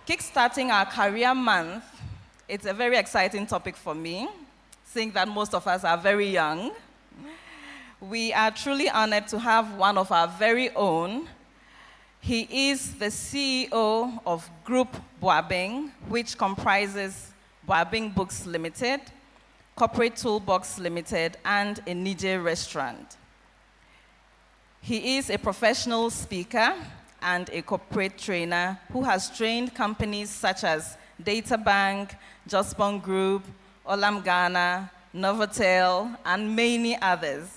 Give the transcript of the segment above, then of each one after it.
Kickstarting our career month, it's a very exciting topic for me, seeing that most of us are very young. We are truly honored to have one of our very own. He is the CEO of Group Boabing, which comprises Boabing Books Limited, Corporate Toolbox Limited, and a Nije restaurant. He is a professional speaker and a corporate trainer who has trained companies such as Databank, Jospon Group, Olam Ghana, Novotel, and many others.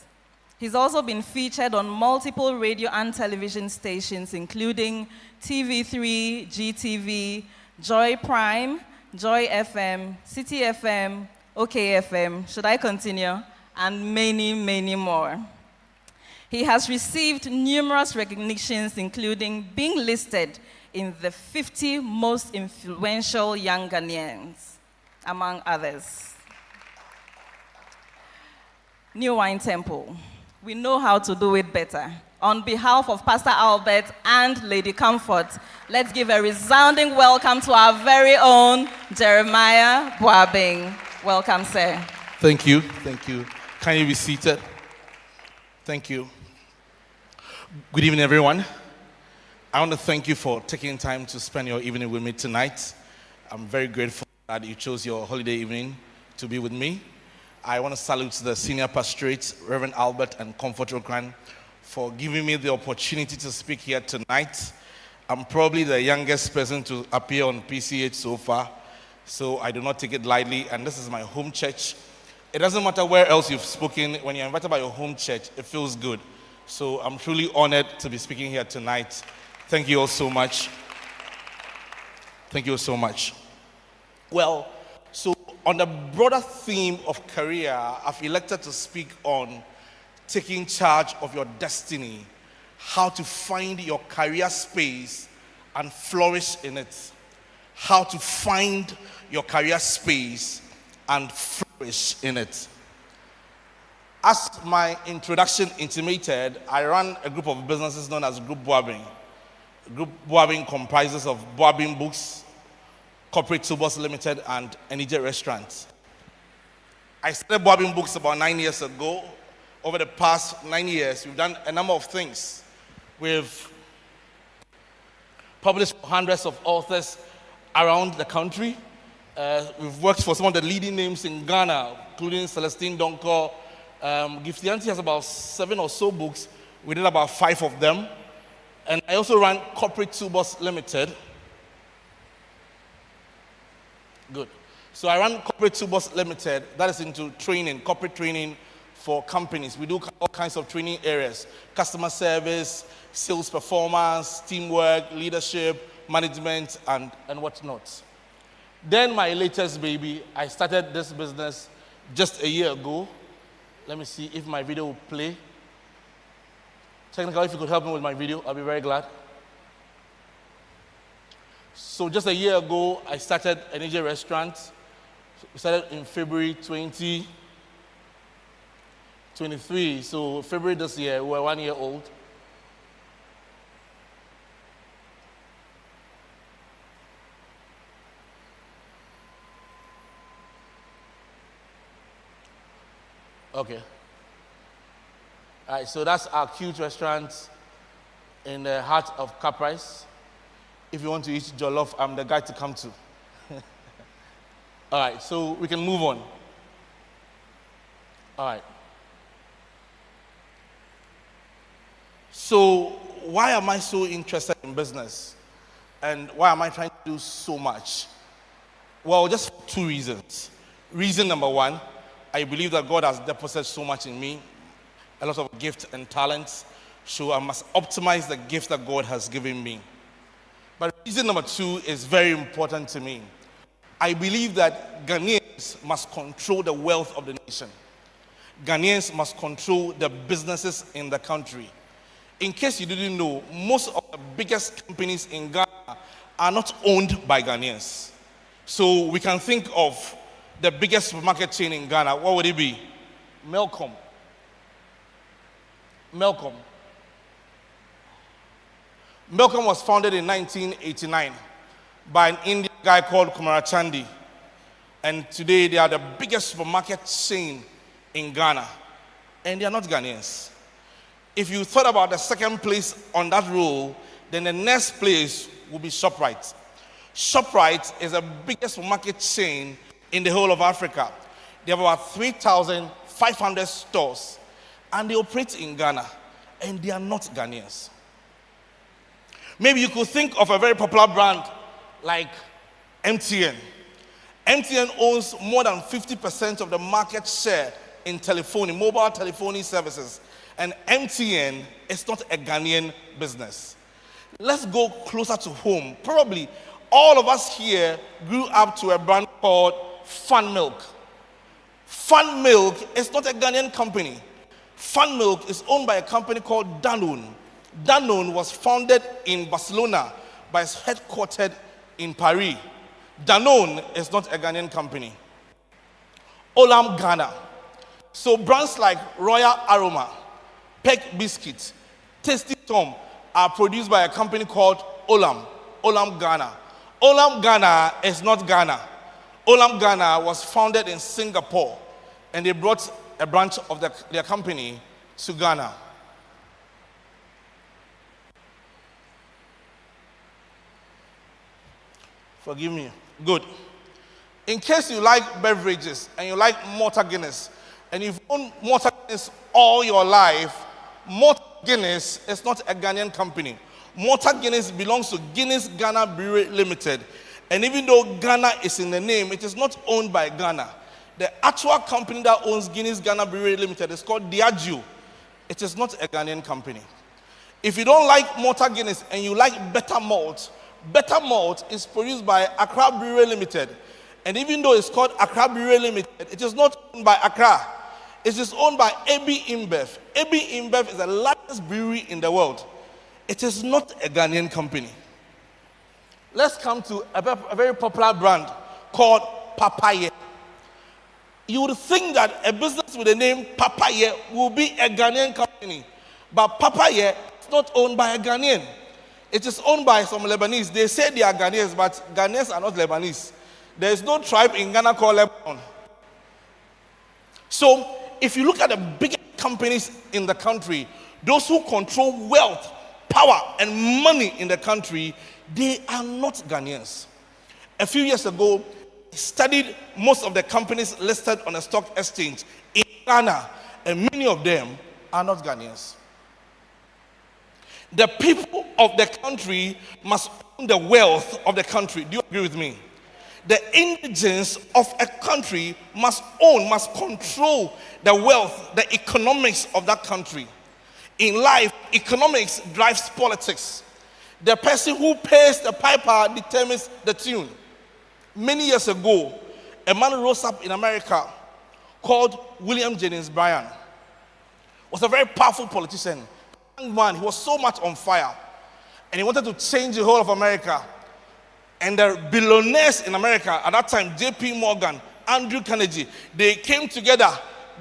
He's also been featured on multiple radio and television stations, including TV3, GTV, Joy Prime, Joy FM, City FM, OK FM, should I continue? And many, many more. He has received numerous recognitions, including being listed in the 50 most influential young Ghanaians, among others. New Wine Temple. We know how to do it better. On behalf of Pastor Albert and Lady Comfort, let's give a resounding welcome to our very own Jeremiah Boabing. Welcome, sir. Thank you. Thank you. Can you be seated? Thank you. Good evening, everyone. I want to thank you for taking time to spend your evening with me tonight. I'm very grateful that you chose your holiday evening to be with me. I want to salute the senior pastorate, Reverend Albert and Comfort Okran, for giving me the opportunity to speak here tonight. I'm probably the youngest person to appear on PCH so far, so I do not take it lightly, and this is my home church. It doesn't matter where else you've spoken, when you're invited by your home church, it feels good. So I'm truly honored to be speaking here tonight. Thank you all so much. Thank you all so much. Well, so on the broader theme of career, I've elected to speak on taking charge of your destiny, how to find your career space and flourish in it. How to find your career space and flourish in it. As my introduction intimated, I run a group of businesses known as Group Boabing. Group Boabing comprises of Boabing Books, Corporate Toolbox Limited, and Nije Restaurant. I started Boabing Books about 9 years ago. Over the past 9 years, we've done a number of things. We've published hundreds of authors around the country. We've worked for some of the leading names in Ghana, including Celestine Donko. Giftianti has about 7 or so books. We did about 5 of them. And I also ran Corporate Toolbox Limited. Good. So I run Corporate Toolbox Limited. That is into training, corporate training for companies. We do all kinds of training areas. Customer service, sales performance, teamwork, leadership, management, and whatnot. Then my latest baby, I started this business just a year ago. Let me see if my video will play. Technically, if you could help me with my video, I'll be very glad. So just a year ago, I started a Nije restaurant. We started in February 2023. So February this year, we were 1 year old. Okay. All right, so that's our cute restaurant in the heart of Caprice. If you want to eat jollof, I'm the guy to come to. All right, so we can move on. All right. So why am I so interested in business? And why am I trying to do so much? Well, just 2 reasons. Reason number 1, I believe that God has deposited so much in me, a lot of gifts and talents, so I must optimize the gift that God has given me. But reason number 2 is very important to me. I believe that Ghanaians must control the wealth of the nation. Ghanaians must control the businesses in the country. In case you didn't know, most of the biggest companies in Ghana are not owned by Ghanaians. So we can think of the biggest supermarket chain in Ghana. What would it be? Melcom. Melcom was founded in 1989 by an Indian guy called Kumarachandi. And today they are the biggest supermarket chain in Ghana. And they are not Ghanaians. If you thought about the second place on that row, then the next place will be ShopRite. ShopRite is the biggest supermarket chain in the whole of Africa. They have about 3,500 stores. And they operate in Ghana. And they are not Ghanaians. Maybe you could think of a very popular brand like MTN. MTN owns more than 50% of the market share in telephony, mobile telephony services. And MTN is not a Ghanaian business. Let's go closer to home. Probably all of us here grew up to a brand called Fun Milk. Fun Milk is not a Ghanaian company. Fun Milk is owned by a company called Danone. Danone was founded in Barcelona but is headquartered in Paris. Danone is not a Ghanaian company. Olam Ghana. So brands like Royal Aroma, Peck Biscuit, Tasty Tom are produced by a company called Olam Ghana. Olam Ghana is not Ghana. Olam Ghana was founded in Singapore, and they brought a branch of their company to Ghana. Forgive me. Good. In case you like beverages and you like Malta Guinness, and you've owned Malta Guinness all your life, Malta Guinness is not a Ghanaian company. Malta Guinness belongs to Guinness Ghana Brewery Limited. And even though Ghana is in the name, it is not owned by Ghana. The actual company that owns Guinness Ghana Brewery Limited is called Diageo. It is not a Ghanaian company. If you don't like Malta Guinness and you like Better Malt is produced by Accra Brewery Limited. And even though it's called Accra Brewery Limited, it is not owned by Accra. It is owned by AB InBev. AB InBev is the largest brewery in the world. It is not a Ghanaian company. Let's come to a very popular brand called Papaya. You would think that a business with the name Papaya will be a Ghanaian company. But Papaya is not owned by a Ghanaian. It is owned by some Lebanese. They say they are Ghanaians, but Ghanaians are not Lebanese. There is no tribe in Ghana called Lebanon. So, if you look at the biggest companies in the country, those who control wealth, power, and money in the country, they are not Ghanaians. A few years ago, I studied most of the companies listed on the stock exchange in Ghana, and many of them are not Ghanaians. The people of the country must own the wealth of the country. Do you agree with me? The indigents of a country must control the wealth, the economics of that country. In life, economics drives politics. The person who pays the piper determines the tune. Many years ago, a man rose up in America called William Jennings Bryan. Was a very powerful politician. Young man, he was so much on fire. And he wanted to change the whole of America. And the billionaires in America at that time, J.P. Morgan, Andrew Carnegie, they came together,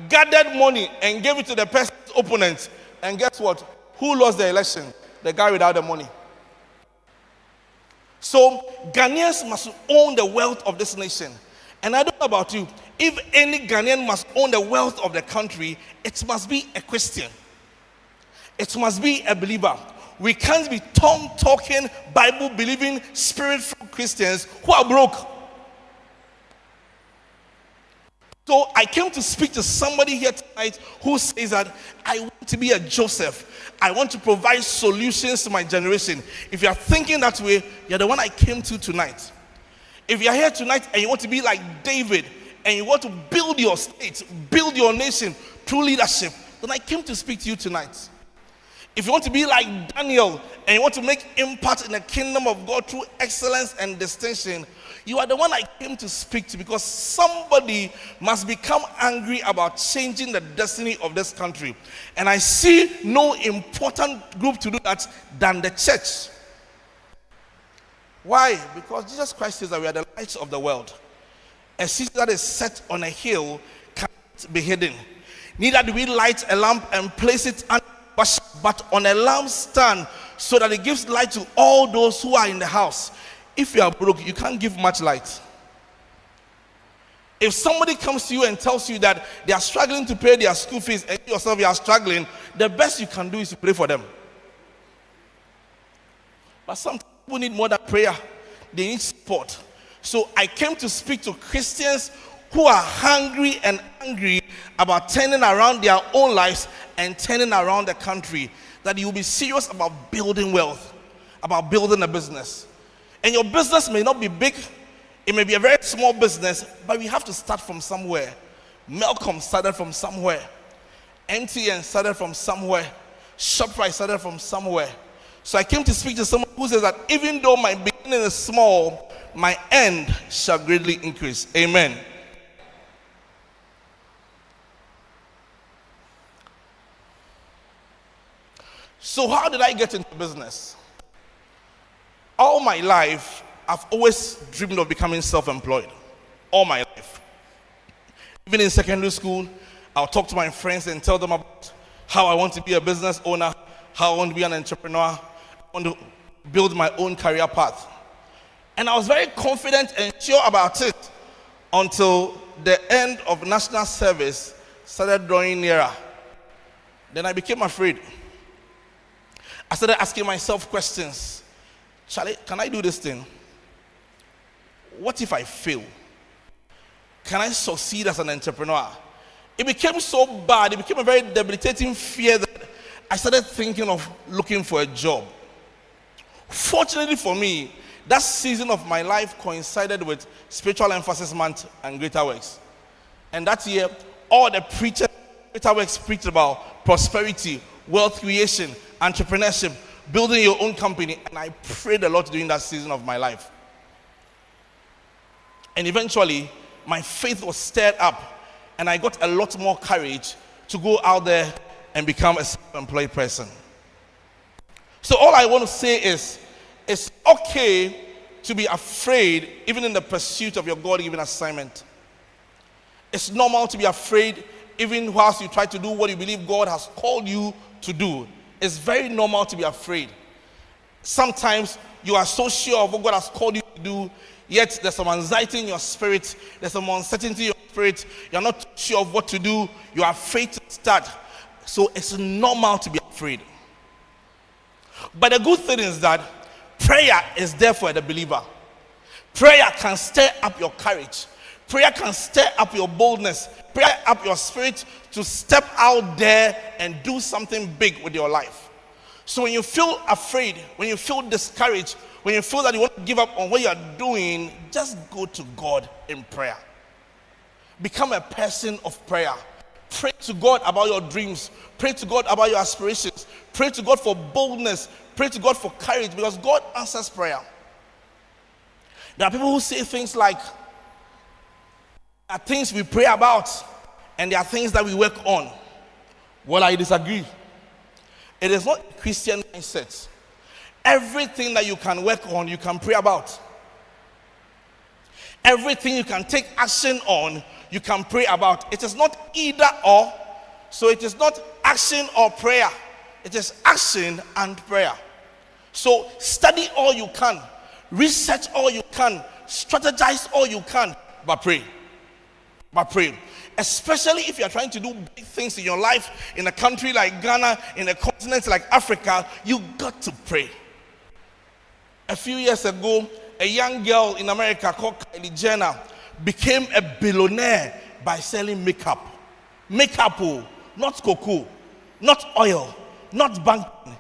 gathered money, and gave it to the person's opponent. And guess what? Who lost the election? The guy without the money. So, Ghanaians must own the wealth of this nation. And I don't know about you, if any Ghanaian must own the wealth of the country, it must be a Christian. It must be a believer. We can't be tongue-talking, Bible-believing, spirit-filled Christians who are broke. So I came to speak to somebody here tonight who says that I want to be a Joseph. I want to provide solutions to my generation. If you are thinking that way, you're the one I came to tonight. If you're here tonight and you want to be like David and you want to build your state, build your nation through leadership, then I came to speak to you tonight. If you want to be like Daniel and you want to make impact in the kingdom of God through excellence and distinction, you are the one I came to speak to, because somebody must become angry about changing the destiny of this country. And I see no important group to do that than the church. Why? Because Jesus Christ says that we are the lights of the world. A city that is set on a hill cannot be hidden. Neither do we light a lamp and place it under, but on a lampstand, so that it gives light to all those who are in the house. if you are broke, you can't give much light. If somebody comes to you and tells you that they are struggling to pay their school fees and you yourself you are struggling, the best you can do is to pray for them. But some people need more than prayer. They need support. So I came to speak to Christians who are hungry and angry about turning around their own lives and turning around the country. That you will be serious about building wealth, about building a business. And your business may not be big. It may be a very small business, but we have to start from somewhere. Malcolm started from somewhere. MTN started from somewhere. ShopRite started from somewhere. So I came to speak to someone who says that even though my beginning is small, my end shall greatly increase. Amen. So how did I get into business? All my life, I've always dreamed of becoming self-employed. All my life. Even in secondary school, I'll talk to my friends and tell them about how I want to be a business owner, how I want to be an entrepreneur, I want to build my own career path. And I was very confident and sure about it until the end of national service started drawing nearer. Then I became afraid. I started asking myself questions. Charlie, can I do this thing? What if I fail? Can I succeed as an entrepreneur? It became so bad, it became a very debilitating fear that I started thinking of looking for a job. Fortunately for me, that season of my life coincided with Spiritual Emphasis Month and Greater Works. And that year, all the preachers Greater Works preached about prosperity, wealth creation, entrepreneurship, building your own company, and I prayed a lot during that season of my life. And eventually, my faith was stirred up, and I got a lot more courage to go out there and become a self-employed person. So all I want to say is, it's okay to be afraid even in the pursuit of your God-given assignment. It's normal to be afraid even whilst you try to do what you believe God has called you to do. It's very normal to be afraid. Sometimes you are so sure of what God has called you to do, yet there's some anxiety in your spirit, there's some uncertainty in your spirit, you're not sure of what to do, you are afraid to start. So it's normal to be afraid. But the good thing is that prayer is there for the believer. Prayer can stir up your courage. Prayer can stir up your boldness. Prayer up your spirit to step out there and do something big with your life. So when you feel afraid, when you feel discouraged, when you feel that you want to give up on what you are doing, just go to God in prayer. Become a person of prayer. Pray to God about your dreams. Pray to God about your aspirations. Pray to God for boldness. Pray to God for courage, because God answers prayer. There are people who say things like, there are things we pray about and there are things that we work on. Well, I disagree. It is not a Christian mindset. Everything that you can work on, you can pray about. Everything you can take action on, you can pray about. It is not either or. So it is not action or prayer. It is action and prayer. So study all you can. Research all you can. Strategize all you can. But pray. But pray. Especially if you are trying to do big things in your life, in a country like Ghana, in a continent like Africa, you got to pray. A few years ago, a young girl in America called Kylie Jenner became a billionaire by selling makeup. Makeup, not cocoa, not oil, not banking.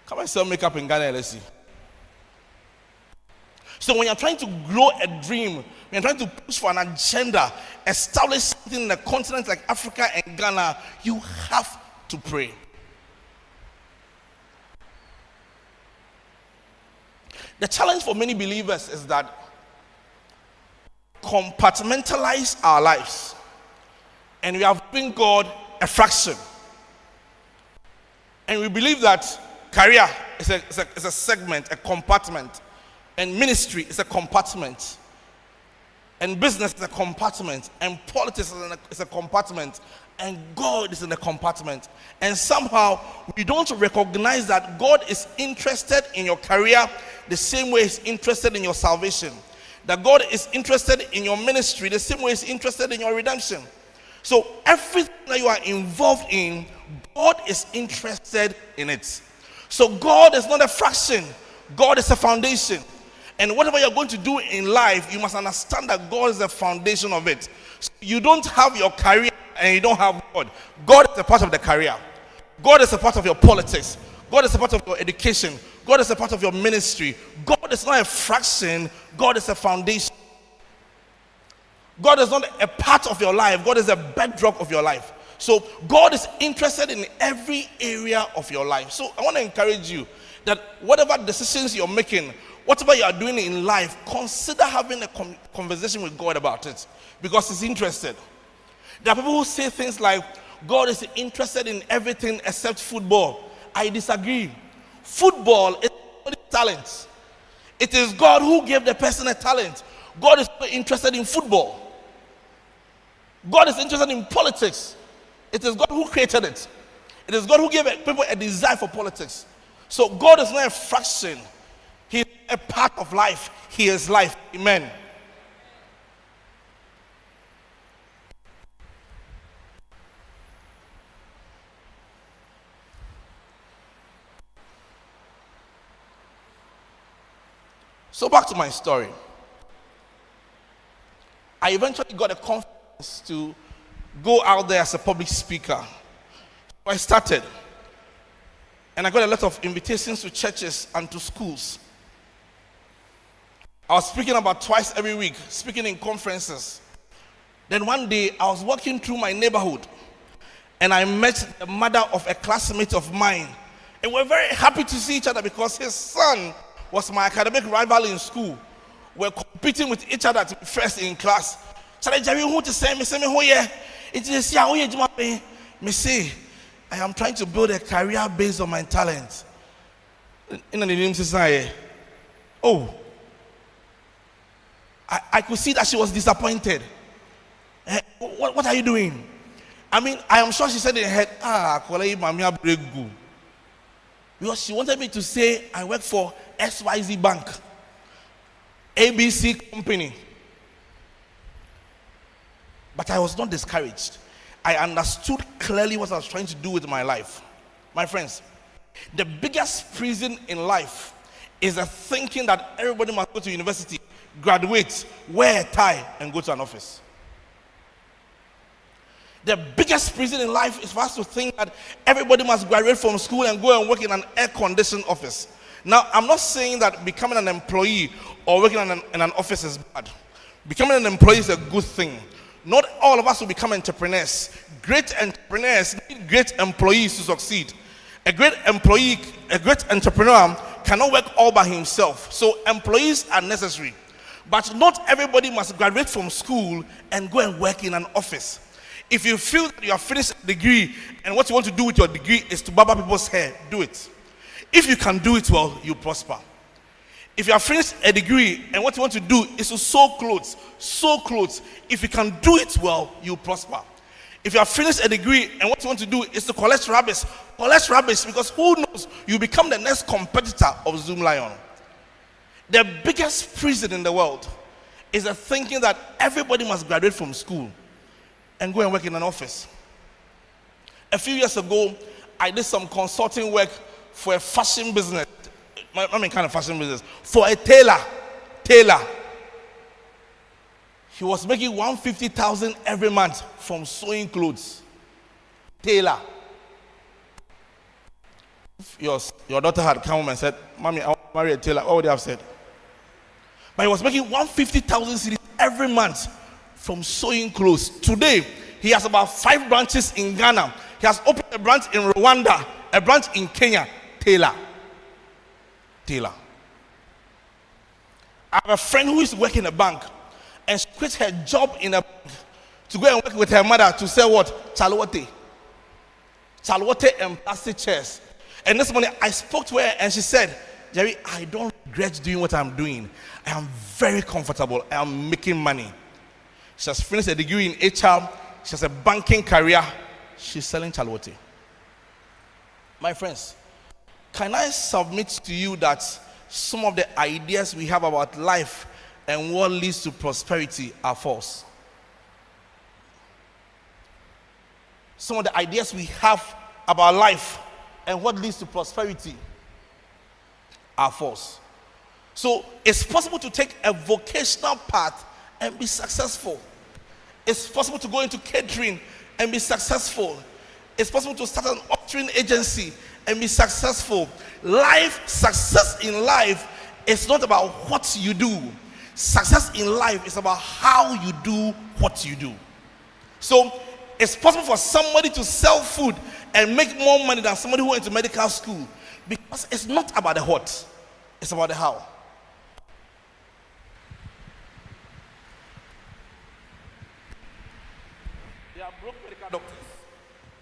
Come and sell makeup in Ghana, let's see. So when you're trying to grow a dream, when you're trying to push for an agenda, establish something in a continent like Africa and Ghana, you have to pray. The challenge for many believers is that compartmentalize our lives, and we have given God a fraction, and we believe that career is a segment, a compartment, and ministry is a compartment, and business is a compartment, and politics is a compartment, and God is in the compartment. And somehow we don't recognize that God is interested in your career the same way He's interested in your salvation. That God is interested in your ministry the same way He's interested in your redemption. So everything that you are involved in, God is interested in it. So God is not a fraction. God is a foundation. And whatever you're going to do in life, you must understand that God is the foundation of it. So you don't have your career and you don't have God. God is a part of the career. God is a part of your politics. God is a part of your education. God is a part of your ministry. God is not a fraction. God is a foundation. God is not a part of your life. God is a bedrock of your life. So God is interested in every area of your life. So I want to encourage you that whatever decisions you're making, whatever you are doing in life, consider having a conversation with God about it, because He's interested. There are people who say things like, God is interested in everything except football. I disagree. Football is not talent. It is God who gave the person a talent. God is not interested in football. God is interested in politics. It is God who created it. It is God who gave people a desire for politics. So God is not a fraction. He is a part of life. He is life. Amen. So back to my story. I eventually got a confidence to go out there as a public speaker. So I started. And I got a lot of invitations to churches and to schools. I was speaking about twice every week, speaking in conferences. Then one day, I was walking through my neighborhood, and I met the mother of a classmate of mine. And we're very happy to see each other because his son was my academic rival in school. We're competing with each other to be first in class. I am trying to build a career based on my talent. In the name of oh, I could see that she was disappointed. What are you doing? I mean, I am sure she said in her head, because she wanted me to say I work for XYZ Bank, ABC Company. But I was not discouraged. I understood clearly what I was trying to do with my life. My friends, the biggest prison in life is the thinking that everybody must go to university, graduate, wear a tie, and go to an office. The biggest prison in life is for us to think that everybody must graduate from school and go and work in an air-conditioned office. Now, I'm not saying that becoming an employee or working in an office is bad. Becoming an employee is a good thing. Not all of us will become entrepreneurs. Great entrepreneurs need great employees to succeed. A great employee, a great entrepreneur cannot work all by himself. So employees are necessary. But not everybody must graduate from school and go and work in an office. If you feel that you have finished a degree and what you want to do with your degree is to barber people's hair, do it. If you can do it well, you prosper. If you have finished a degree and what you want to do is to sew clothes, if you can do it well, you prosper. If you have finished a degree and what you want to do is to collect rubbish, because who knows, you become the next competitor of Zoom Lion. The biggest prison in the world is the thinking that everybody must graduate from school and go and work in an office. A few years ago, I did some consulting work for a fashion business. I mean, kind of fashion business. For a tailor. He was making $150,000 every month from sewing clothes. Tailor. If your daughter had come home and said, "Mommy, I want to marry a tailor," what would you have said? But he was making $150,000 every month from sewing clothes. Today, he has about 5 branches in Ghana. He has opened a branch in Rwanda, a branch in Kenya. Tailor. I have a friend who is working in a bank, and she quit her job in a bank to go and work with her mother to sell what? Chalwote and plastic chairs. And this morning I spoke to her and she said, "Jerry, I don't regret doing what I'm doing. I am very comfortable. I am making money." She has finished a degree in HR. She has a banking career. she's selling chalwote. My friends, can I submit to you that some of the ideas we have about life and what leads to prosperity are false? Some of the ideas we have about life and what leads to prosperity are false. So it's possible to take a vocational path and be successful. It's possible to go into catering and be successful. It's possible to start an upstream agency and be successful. Success in life is not about what you do. Success in life is about how you do what you do. So it's possible for somebody to sell food and make more money than somebody who went to medical school, because it's not about the what, it's about the how. They are broke medical doctors.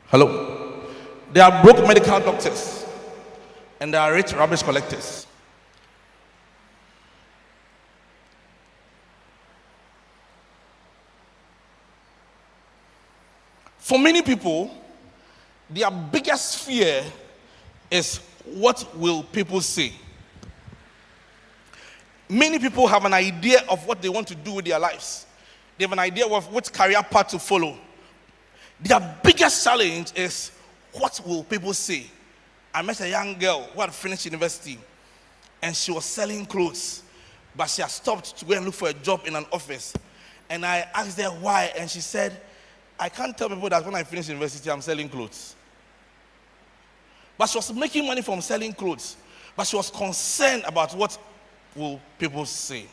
Hello? There are broke medical doctors and there are rich rubbish collectors. For many people, their biggest fear is what will people say. Many people have an idea of what they want to do with their lives. They have an idea of which career path to follow. Their biggest challenge is, what will people say? I met a young girl who had finished university and she was selling clothes, but she had stopped to go and look for a job in an office. And I asked her why, and she said, I can't tell people that when I finish university, I'm selling clothes. But she was making money from selling clothes, but she was concerned about what will people say.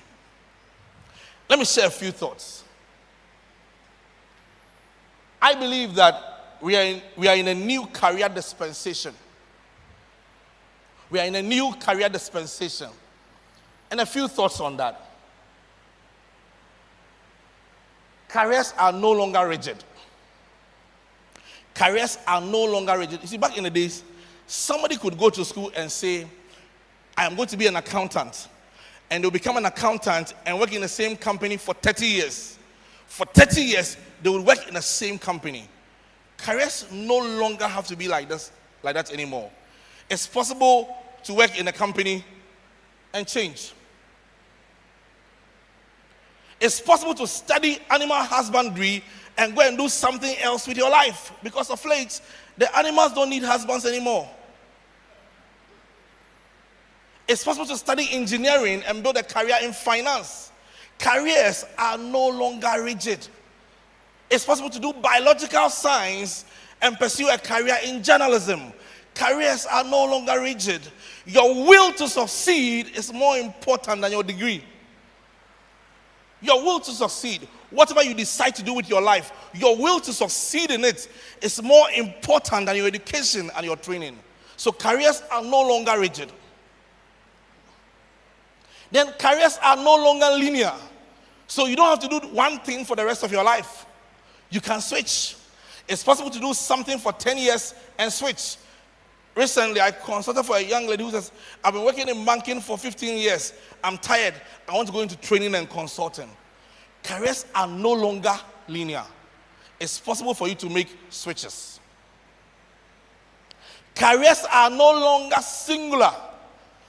Let me share a few thoughts. I believe that we are in a new career dispensation. We are in a new career dispensation. And a few thoughts on that. Careers are no longer rigid. Careers are no longer rigid. You see, back in the days, somebody could go to school and say, I am going to be an accountant. And they'll become an accountant and work in the same company for 30 years. For 30 years, they will work in the same company. Careers no longer have to be like that anymore. It's possible to work in a company and change. It's possible to study animal husbandry and go and do something else with your life. Because of late, the animals don't need husbands anymore. It's possible to study engineering and build a career in finance. Careers are no longer rigid. It's possible to do biological science and pursue a career in journalism. Careers are no longer rigid. Your will to succeed is more important than your degree. Your will to succeed, whatever you decide to do with your life, your will to succeed in it is more important than your education and your training. So careers are no longer rigid. Then careers are no longer linear. So you don't have to do one thing for the rest of your life. You can switch. It's possible to do something for 10 years and switch. Recently, I consulted for a young lady who says, I've been working in banking for 15 years. I'm tired. I want to go into training and consulting. Careers are no longer linear. It's possible for you to make switches. Careers are no longer singular.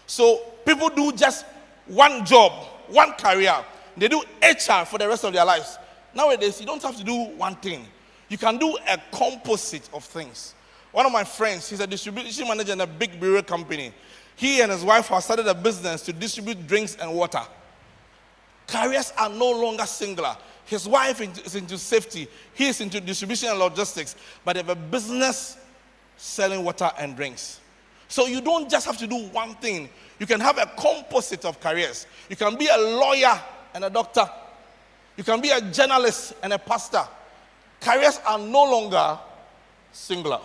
So people do just one job, one career. They do HR for the rest of their lives. Nowadays, you don't have to do one thing. You can do a composite of things. One of my friends, he's a distribution manager in a big brewery company. He and his wife have started a business to distribute drinks and water. Careers are no longer singular. His wife is into safety. He is into distribution and logistics. But they have a business selling water and drinks. So you don't just have to do one thing. You can have a composite of careers. You can be a lawyer and a doctor. You can be a journalist and a pastor. Careers are no longer singular.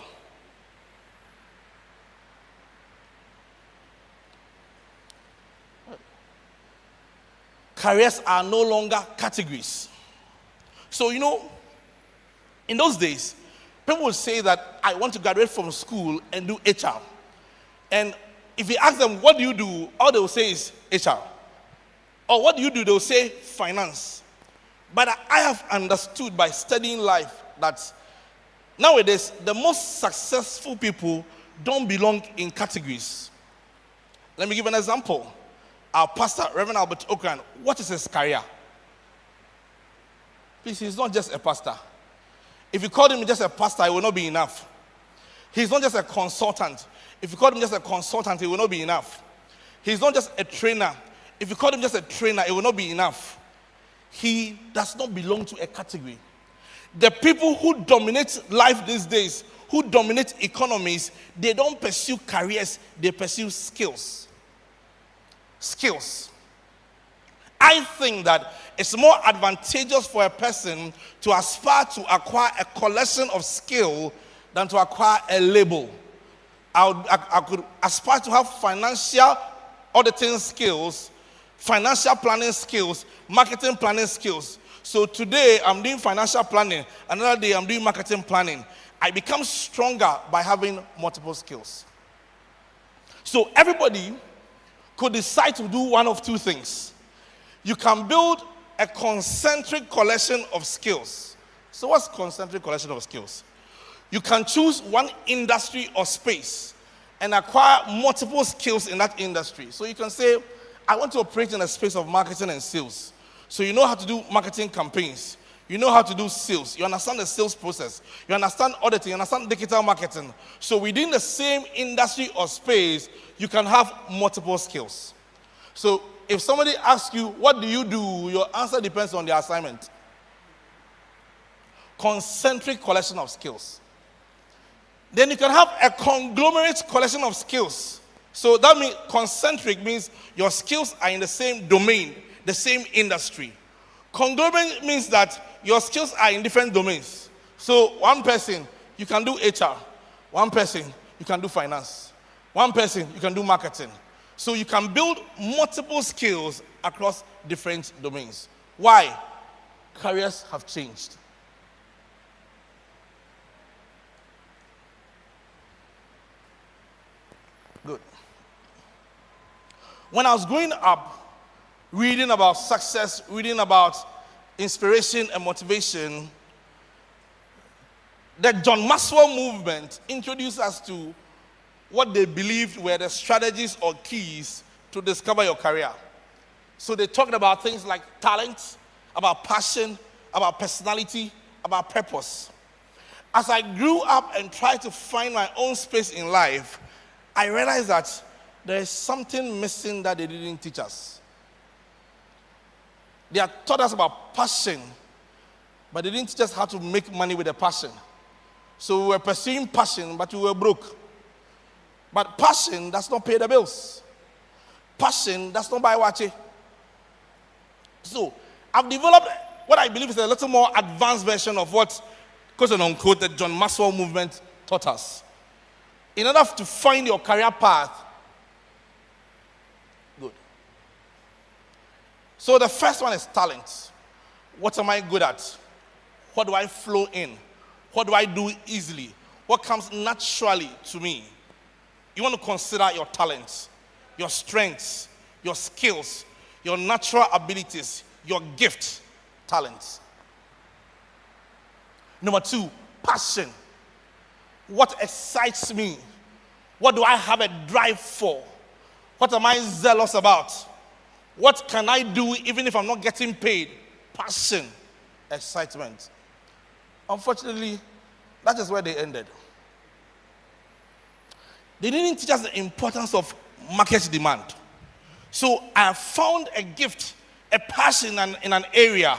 Careers are no longer categories. So, in those days, people would say that I want to graduate from school and do HR. And if you ask them, what do you do? All they will say is HR. Or what do you do? They will say finance. But I have understood by studying life that Nowadays, the most successful people don't belong in categories. Let me give an example. Our pastor, Reverend Albert Okran, what is his career? Please, he's not just a pastor. If you call him just a pastor, it will not be enough. He's not just a consultant. If you call him just a consultant, it will not be enough. He's not just a trainer. If you call him just a trainer, it will not be enough. He does not belong to a category. The people who dominate life these days, who dominate economies, they don't pursue careers, they pursue skills. Skills. I think that it's more advantageous for a person to aspire to acquire a collection of skill than to acquire a label. I could aspire to have financial auditing skills, financial planning skills, marketing planning skills. So today I'm doing financial planning, another day I'm doing marketing planning. I become stronger by having multiple skills. So everybody could decide to do one of two things. You can build a concentric collection of skills. So what's concentric collection of skills? You can choose one industry or space and acquire multiple skills in that industry. So you can say, I want to operate in a space of marketing and sales. So you know how to do marketing campaigns. You know how to do sales. You understand the sales process. You understand auditing. You understand digital marketing. So within the same industry or space, you can have multiple skills. So if somebody asks you, what do you do? Your answer depends on the assignment. Concentric collection of skills. Then you can have a conglomerate collection of skills. So that means concentric means your skills are in the same domain, the same industry. Conglomerate means that your skills are in different domains. So one person, you can do HR. One person, you can do finance. One person, you can do marketing. So you can build multiple skills across different domains. Why? Careers have changed. Good. When I was growing up, reading about success, reading about inspiration and motivation, the John Maxwell movement introduced us to what they believed were the strategies or keys to discover your career. So they talked about things like talent, about passion, about personality, about purpose. As I grew up and tried to find my own space in life, I realized that there is something missing that they didn't teach us. They had taught us about passion, but they didn't teach us how to make money with a passion. So we were pursuing passion, but we were broke. But passion does not pay the bills. Passion does not buy wache. So I've developed what I believe is a little more advanced version of what, quote unquote, the John Maxwell movement taught us. In order to find your career path, good. So the first one is talent. What am I good at? What do I flow in? What do I do easily? What comes naturally to me? You want to consider your talents, your strengths, your skills, your natural abilities, your gift, talents. Number two, passion. What excites me? What do I have a drive for? What am I zealous about? What can I do even if I'm not getting paid? Passion, excitement. Unfortunately, that is where they ended. They didn't teach us the importance of market demand. So I have found a gift, a passion in an area.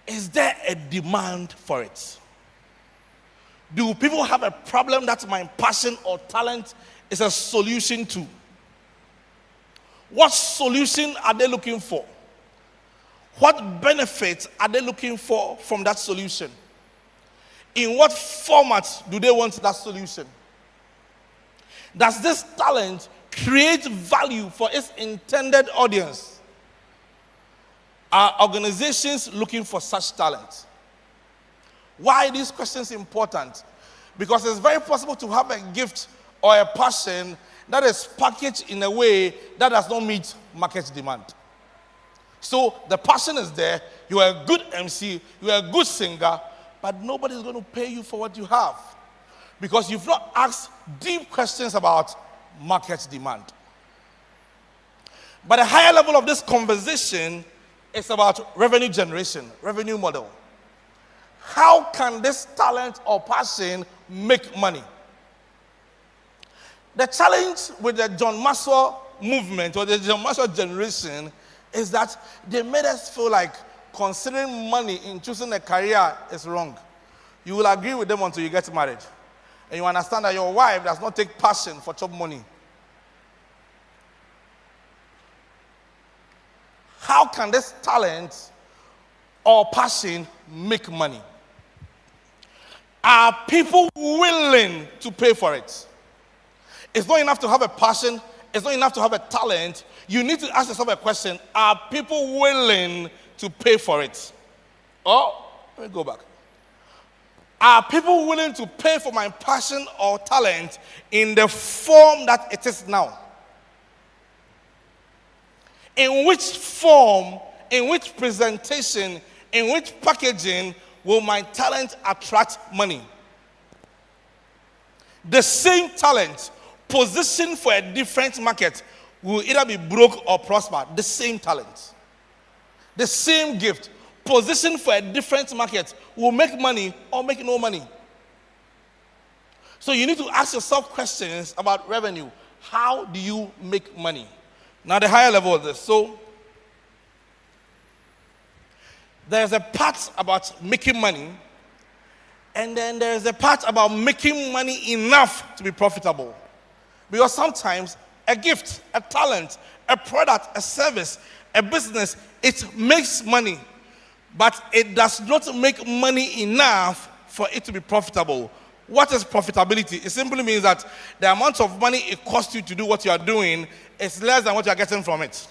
Is there a demand for it? Do people have a problem that my passion or talent is a solution to? What solution are they looking for? What benefits are they looking for from that solution? In what format do they want that solution? Does this talent create value for its intended audience? Are organizations looking for such talent? Why are these questions important? Because it's very possible to have a gift or a passion that is packaged in a way that does not meet market demand. So the passion is there, you are a good MC, you are a good singer, but nobody's going to pay you for what you have because you've not asked deep questions about market demand. But a higher level of this conversation is about revenue generation, revenue model. How can this talent or passion make money? The challenge with the John Maxwell movement or the John Maxwell generation is that they made us feel like considering money in choosing a career is wrong. You will agree with them until you get married. And you understand that your wife does not take passion for chop money. How can this talent or passion make money? Are people willing to pay for it? It's not enough to have a passion. It's not enough to have a talent. You need to ask yourself a question. Are people willing to pay for it? Oh, let me go back. Are people willing to pay for my passion or talent in the form that it is now? In which form, in which presentation, in which packaging will my talent attract money? The same talent positioned for a different market will either be broke or prosper. The same talent. The same gift positioned for a different market will make money or make no money. So you need to ask yourself questions about revenue. How do you make money? Now the higher level of this. So there's a part about making money, and then there's a part about making money enough to be profitable. Because sometimes a gift, a talent, a product, a service, a business, it makes money, but it does not make money enough for it to be profitable. What is profitability? It simply means that the amount of money it costs you to do what you are doing is less than what you are getting from it.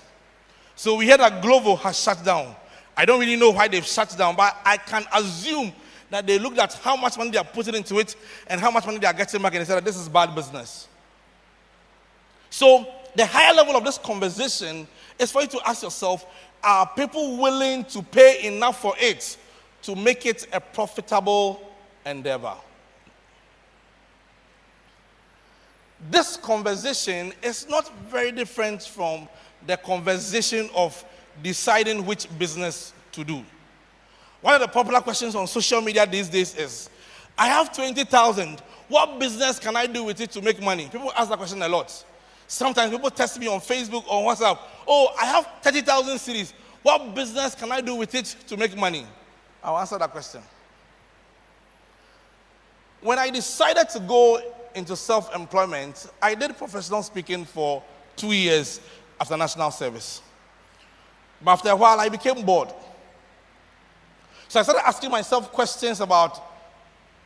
So we hear that Glovo has shut down. I don't really know why they've shut down, but I can assume that they looked at how much money they are putting into it and how much money they are getting back, and they said that this is bad business. So the higher level of this conversation is for you to ask yourself, are people willing to pay enough for it to make it a profitable endeavor? This conversation is not very different from the conversation of deciding which business to do. One of the popular questions on social media these days is, I have 20,000. What business can I do with it to make money? People ask that question a lot. Sometimes people text me on Facebook or WhatsApp, oh, I have 30,000 cedis. What business can I do with it to make money? I'll answer that question. When I decided to go into self-employment, I did professional speaking for 2 years after national service. But after a while, I became bored. So I started asking myself questions about,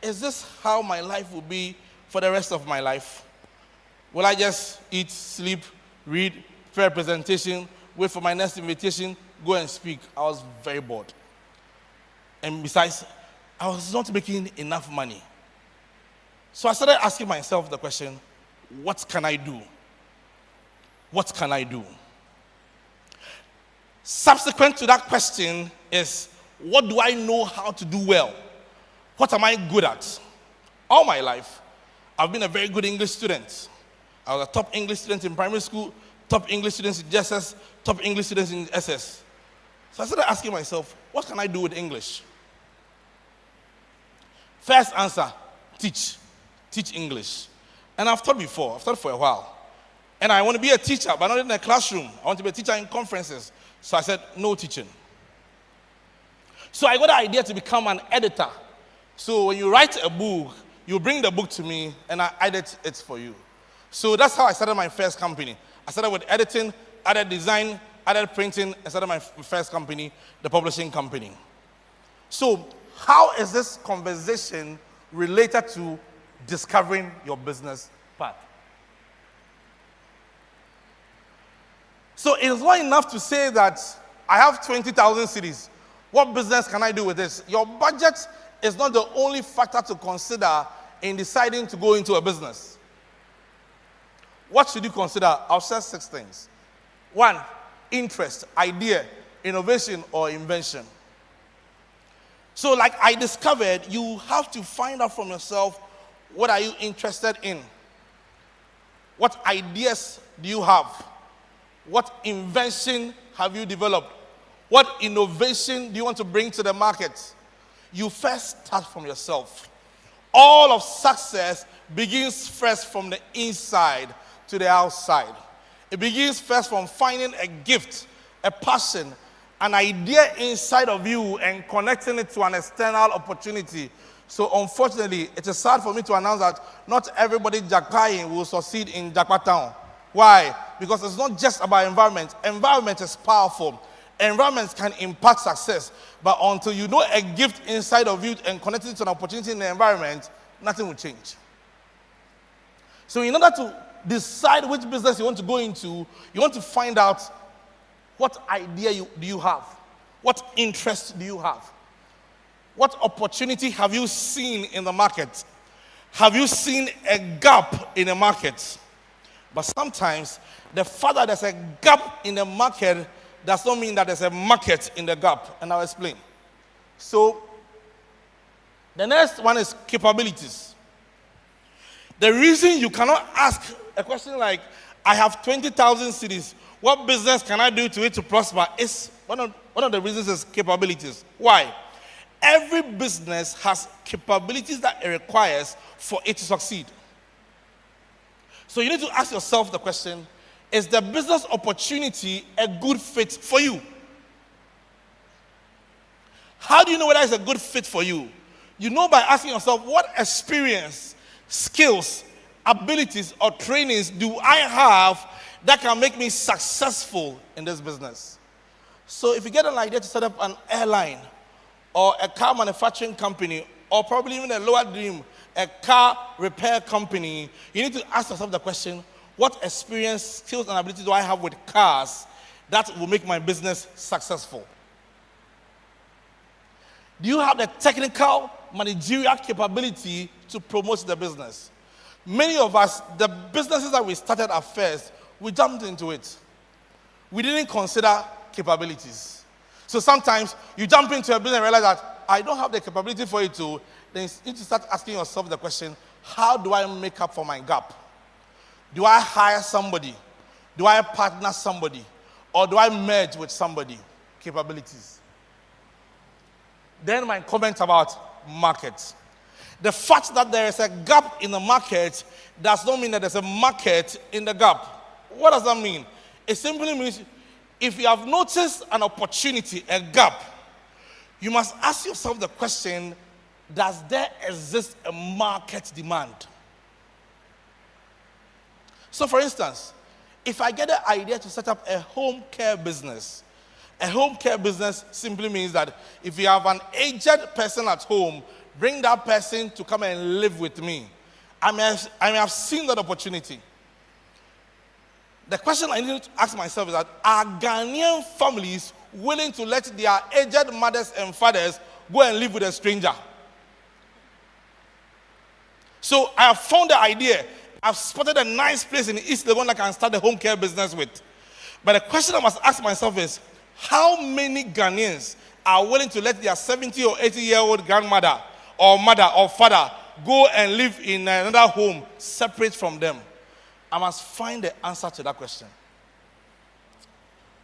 is this how my life will be for the rest of my life? Will I just eat, sleep, read, prepare a presentation, wait for my next invitation, go and speak? I was very bored. And besides, I was not making enough money. So I started asking myself the question, what can I do? What can I do? Subsequent to that question is, what do I know how to do well? What am I good at? All my life, I've been a very good English student. I was a top English student in primary school, top English student in JSS, top English student in SS. So I started asking myself, what can I do with English? First answer, teach. Teach English. And I've taught before. I've taught for a while. And I want to be a teacher, but not in a classroom. I want to be a teacher in conferences. So I said, no teaching. So I got the idea to become an editor. So when you write a book, you bring the book to me, and I edit it for you. So that's how I started my first company. I started with editing, added design, added printing, and started my first company, the publishing company. So how is this conversation related to discovering your business path? So it's not enough to say that I have 20,000 cedis. What business can I do with this? Your budget is not the only factor to consider in deciding to go into a business. What should you consider? I'll share 6 things. 1, interest, idea, innovation, or invention. So like I discovered, you have to find out from yourself, what are you interested in? What ideas do you have? What invention have you developed? What innovation do you want to bring to the market? You first start from yourself. All of success begins first from the inside to the outside. It begins first from finding a gift, a passion, an idea inside of you and connecting it to an external opportunity. So unfortunately, it is sad for me to announce that not everybody jackpying will succeed in Jackpot Town. Why? Because it's not just about environment. Environment is powerful. Environments can impact success. But until you know a gift inside of you and connect it to an opportunity in the environment, nothing will change. So in order to decide which business you want to go into, you want to find out what idea do you have? What interest do you have? What opportunity have you seen in the market? Have you seen a gap in the market? But sometimes the fact that there's a gap in the market does not mean that there's a market in the gap. And I'll explain. So the next one is capabilities. The reason you cannot ask a question like, I have 20,000 cities, what business can I do to it to prosper? Is one of the reasons is capabilities. Why? Every business has capabilities that it requires for it to succeed. So you need to ask yourself the question, is the business opportunity a good fit for you? How do you know whether it's a good fit for you? You know by asking yourself, what experience, skills, abilities, or trainings do I have that can make me successful in this business? So if you get an idea to set up an airline or a car manufacturing company, or probably even a lower dream, a car repair company, you need to ask yourself the question, what experience, skills, and abilities do I have with cars that will make my business successful? Do you have the technical, managerial capability to promote the business? Many of us, the businesses that we started at first, we jumped into it. We didn't consider capabilities. So sometimes you jump into a business and realize that I don't have the capability for it to, then you need to start asking yourself the question, how do I make up for my gap? Do I hire somebody? Do I partner somebody? Or do I merge with somebody? Capabilities. Then my comment about market. The fact that there is a gap in the market does not mean that there's a market in the gap. What does that mean? It simply means if you have noticed an opportunity, a gap, you must ask yourself the question, does there exist a market demand? So for instance, if I get the idea to set up a home care business simply means that if you have an aged person at home, bring that person to come and live with me. I may have seen that opportunity. The question I need to ask myself is that, are Ghanaian families willing to let their aged mothers and fathers go and live with a stranger? So I have found the idea. I've spotted a nice place in East Legon that I can start a home care business with. But the question I must ask myself is, how many Ghanaians are willing to let their 70 or 80-year-old grandmother or mother or father go and live in another home separate from them? I must find the answer to that question.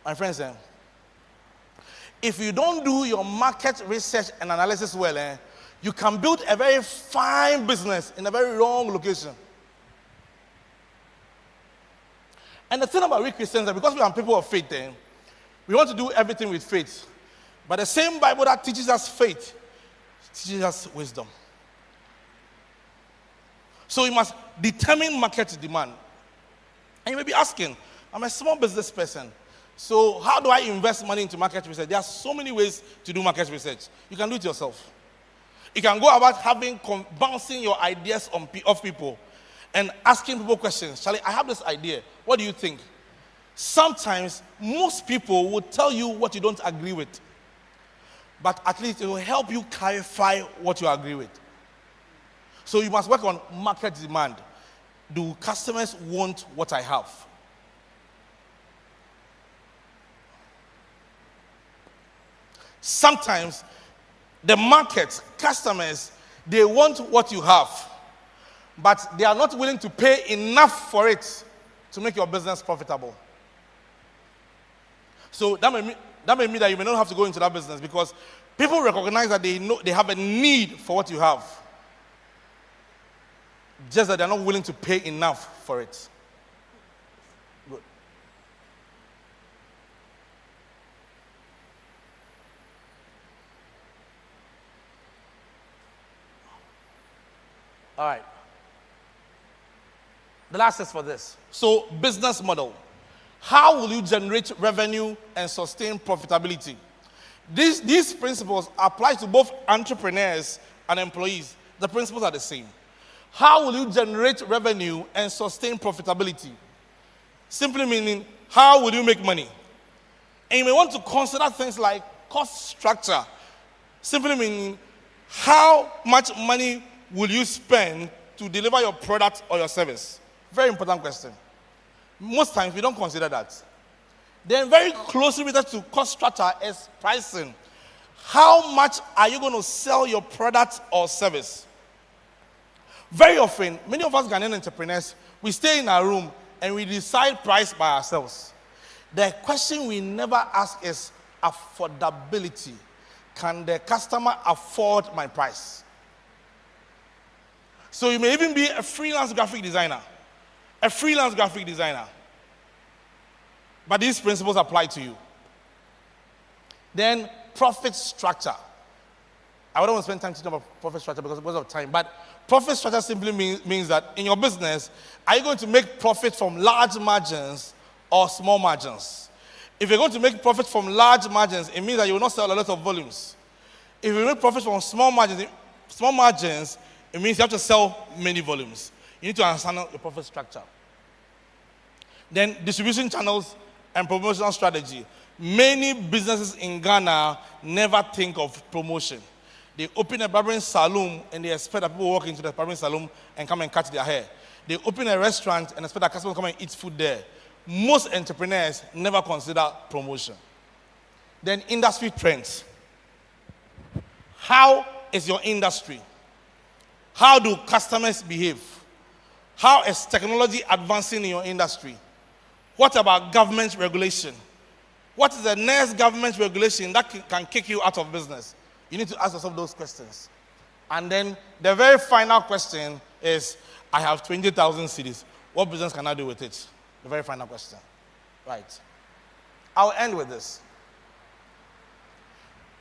My friends, if you don't do your market research and analysis well, you can build a very fine business in a very wrong location. And the thing about we Christians is because we are people of faith, we want to do everything with faith. But the same Bible that teaches us faith teaches us wisdom. So we must determine market demand. And you may be asking, I'm a small business person, so how do I invest money into market research? There are so many ways to do market research. You can do it yourself. You can go about bouncing your ideas off people and asking people questions. Charlie, I have this idea. What do you think? Sometimes, most people will tell you what you don't agree with. But at least it will help you clarify what you agree with. So you must work on market demand. Do customers want what I have? Sometimes The market, customers, they want what you have, but they are not willing to pay enough for it to make your business profitable. So that may mean that you may not have to go into that business because people recognize that they know they have a need for what you have, just that they're not willing to pay enough for it. Good. All right. The last is for this. So, business model. How will you generate revenue and sustain profitability? These principles apply to both entrepreneurs and employees. The principles are the same. How will you generate revenue and sustain profitability? Simply meaning, how will you make money? And you may want to consider things like cost structure. Simply meaning, how much money will you spend to deliver your product or your service? Very important question. Most times we don't consider that. Then very closely related to cost structure is pricing. How much are you going to sell your product or service? Very often, many of us Ghanaian entrepreneurs, we stay in our room and we decide price by ourselves. The question we never ask is affordability. Can the customer afford my price? So you may even be a freelance graphic designer. But these principles apply to you. Then profit structure. I don't want to spend time teaching about profit structure because of time, but profit structure simply means that in your business, are you going to make profit from large margins or small margins? If you're going to make profit from large margins, it means that you will not sell a lot of volumes. If you make profit from small margins, it means you have to sell many volumes. You need to understand your profit structure. Then distribution channels and promotional strategy. Many businesses in Ghana never think of promotion. They open a barbering salon and they expect that people walk into the barbering salon and come and cut their hair. They open a restaurant and expect that customers come and eat food there. Most entrepreneurs never consider promotion. Then industry trends. How is your industry? How do customers behave? How is technology advancing in your industry? What about government regulation? What is the next government regulation that can kick you out of business? You need to ask yourself those questions. And then the very final question is, I have 20,000 cedis. What business can I do with it? The very final question. Right. I'll end with this.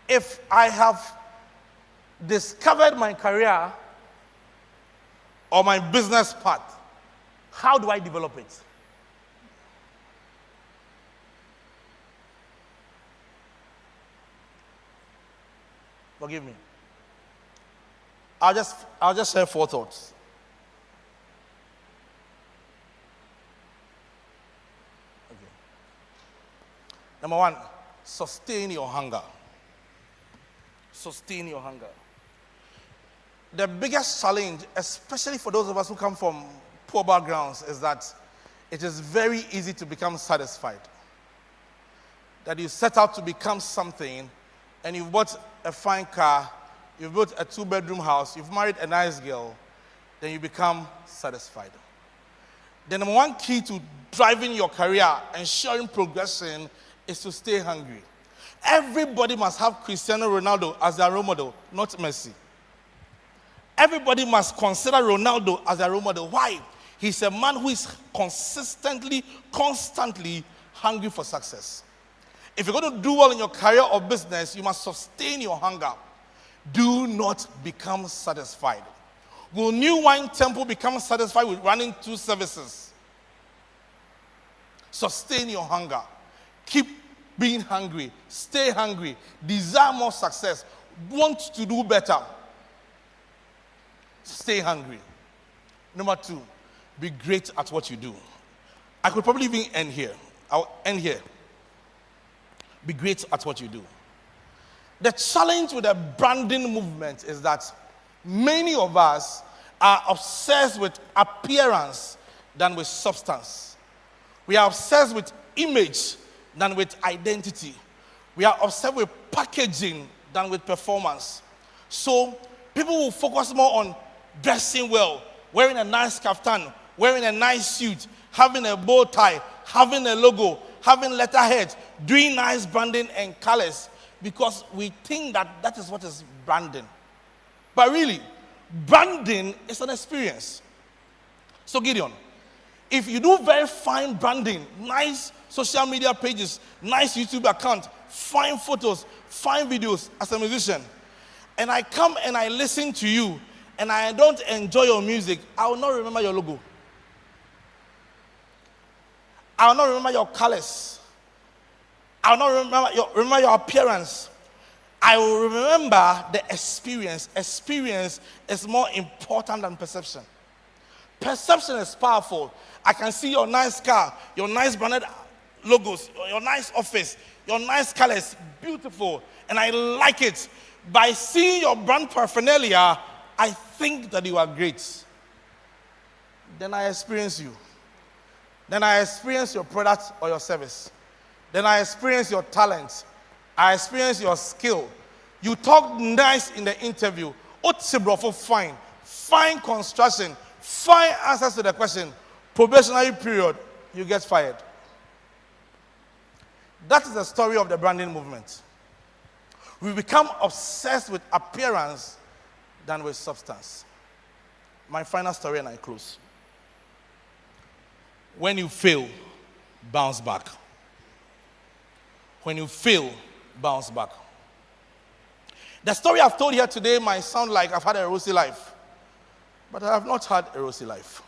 If I have discovered my career or my business path, how do I develop it? Forgive me. I'll just share 4 thoughts. Okay. Number 1, sustain your hunger. Sustain your hunger. The biggest challenge, especially for those of us who come from poor backgrounds, is that it is very easy to become satisfied. That you set out to become something and you've bought a fine car, you've built a 2-bedroom house, you've married a nice girl, then you become satisfied. The number 1 key to driving your career, ensuring progression, is to stay hungry. Everybody must have Cristiano Ronaldo as their role model, not Messi. Everybody must consider Ronaldo as their role model. Why? He's a man who is constantly hungry for success. If you're going to do well in your career or business, you must sustain your hunger. Do not become satisfied. Will New Wine Temple become satisfied with running 2 services? Sustain your hunger. Keep being hungry. Stay hungry. Desire more success. Want to do better. Stay hungry. Number 2, be great at what you do. I could probably even end here. I'll end here. Be great at what you do. The challenge with the branding movement is that many of us are obsessed with appearance than with substance. We are obsessed with image than with identity. We are obsessed with packaging than with performance. So people will focus more on dressing well, wearing a nice kaftan, wearing a nice suit, having a bow tie, having a logo, having letterhead, doing nice branding and colors, because we think that that is what is branding. But really, branding is an experience. So Gideon, if you do very fine branding, nice social media pages, nice YouTube account, fine photos, fine videos as a musician, and I come and I listen to you, and I don't enjoy your music, I will not remember your logo. I will not remember your colors. I will not remember your appearance. I will remember the experience. Experience is more important than perception. Perception is powerful. I can see your nice car, your nice branded logos, your nice office, your nice colors, beautiful, and I like it. By seeing your brand paraphernalia, I think that you are great. Then I experience you. Then I experience your product or your service. Then I experience your talent. I experience your skill. You talk nice in the interview. Fine. Fine construction. Fine answers to the question. Probationary period. You get fired. That is the story of the branding movement. We become obsessed with appearance than with substance. My final story and I close. When you fail, bounce back. When you fail, bounce back. The story I've told here today might sound like I've had a rosy life, but I have not had a rosy life.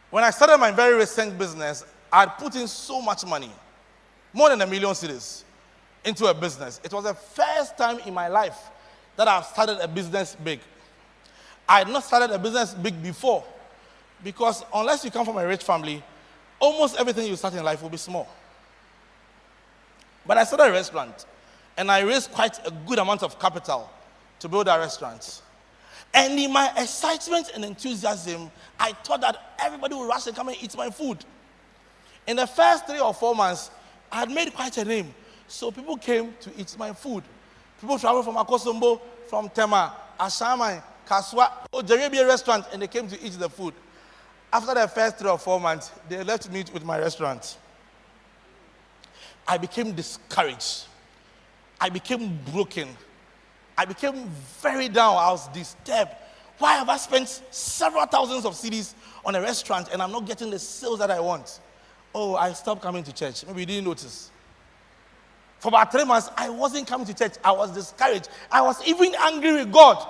When I started my very recent business, I had put in so much money, more than 1 million cedis, into a business. It was the first time in my life that I've started a business big. I had not started a business big before, because unless you come from a rich family, almost everything you start in life will be small. But I started a restaurant, and I raised quite a good amount of capital to build a restaurant. And in my excitement and enthusiasm, I thought that everybody would rush and come and eat my food. In the first 3 or 4 months, I had made quite a name. So people came to eat my food. People traveled from Akosombo, from Tema, Ashamai, Kaswa, Jeremy restaurant, and they came to eat the food. After the first 3 or 4 months, they left me with my restaurant. I became discouraged. I became broken. I became very down. I was disturbed. Why have I spent several thousands of cedis on a restaurant and I'm not getting the sales that I want? Oh, I stopped coming to church. Maybe you didn't notice. For about 3 months, I wasn't coming to church. I was discouraged. I was even angry with God.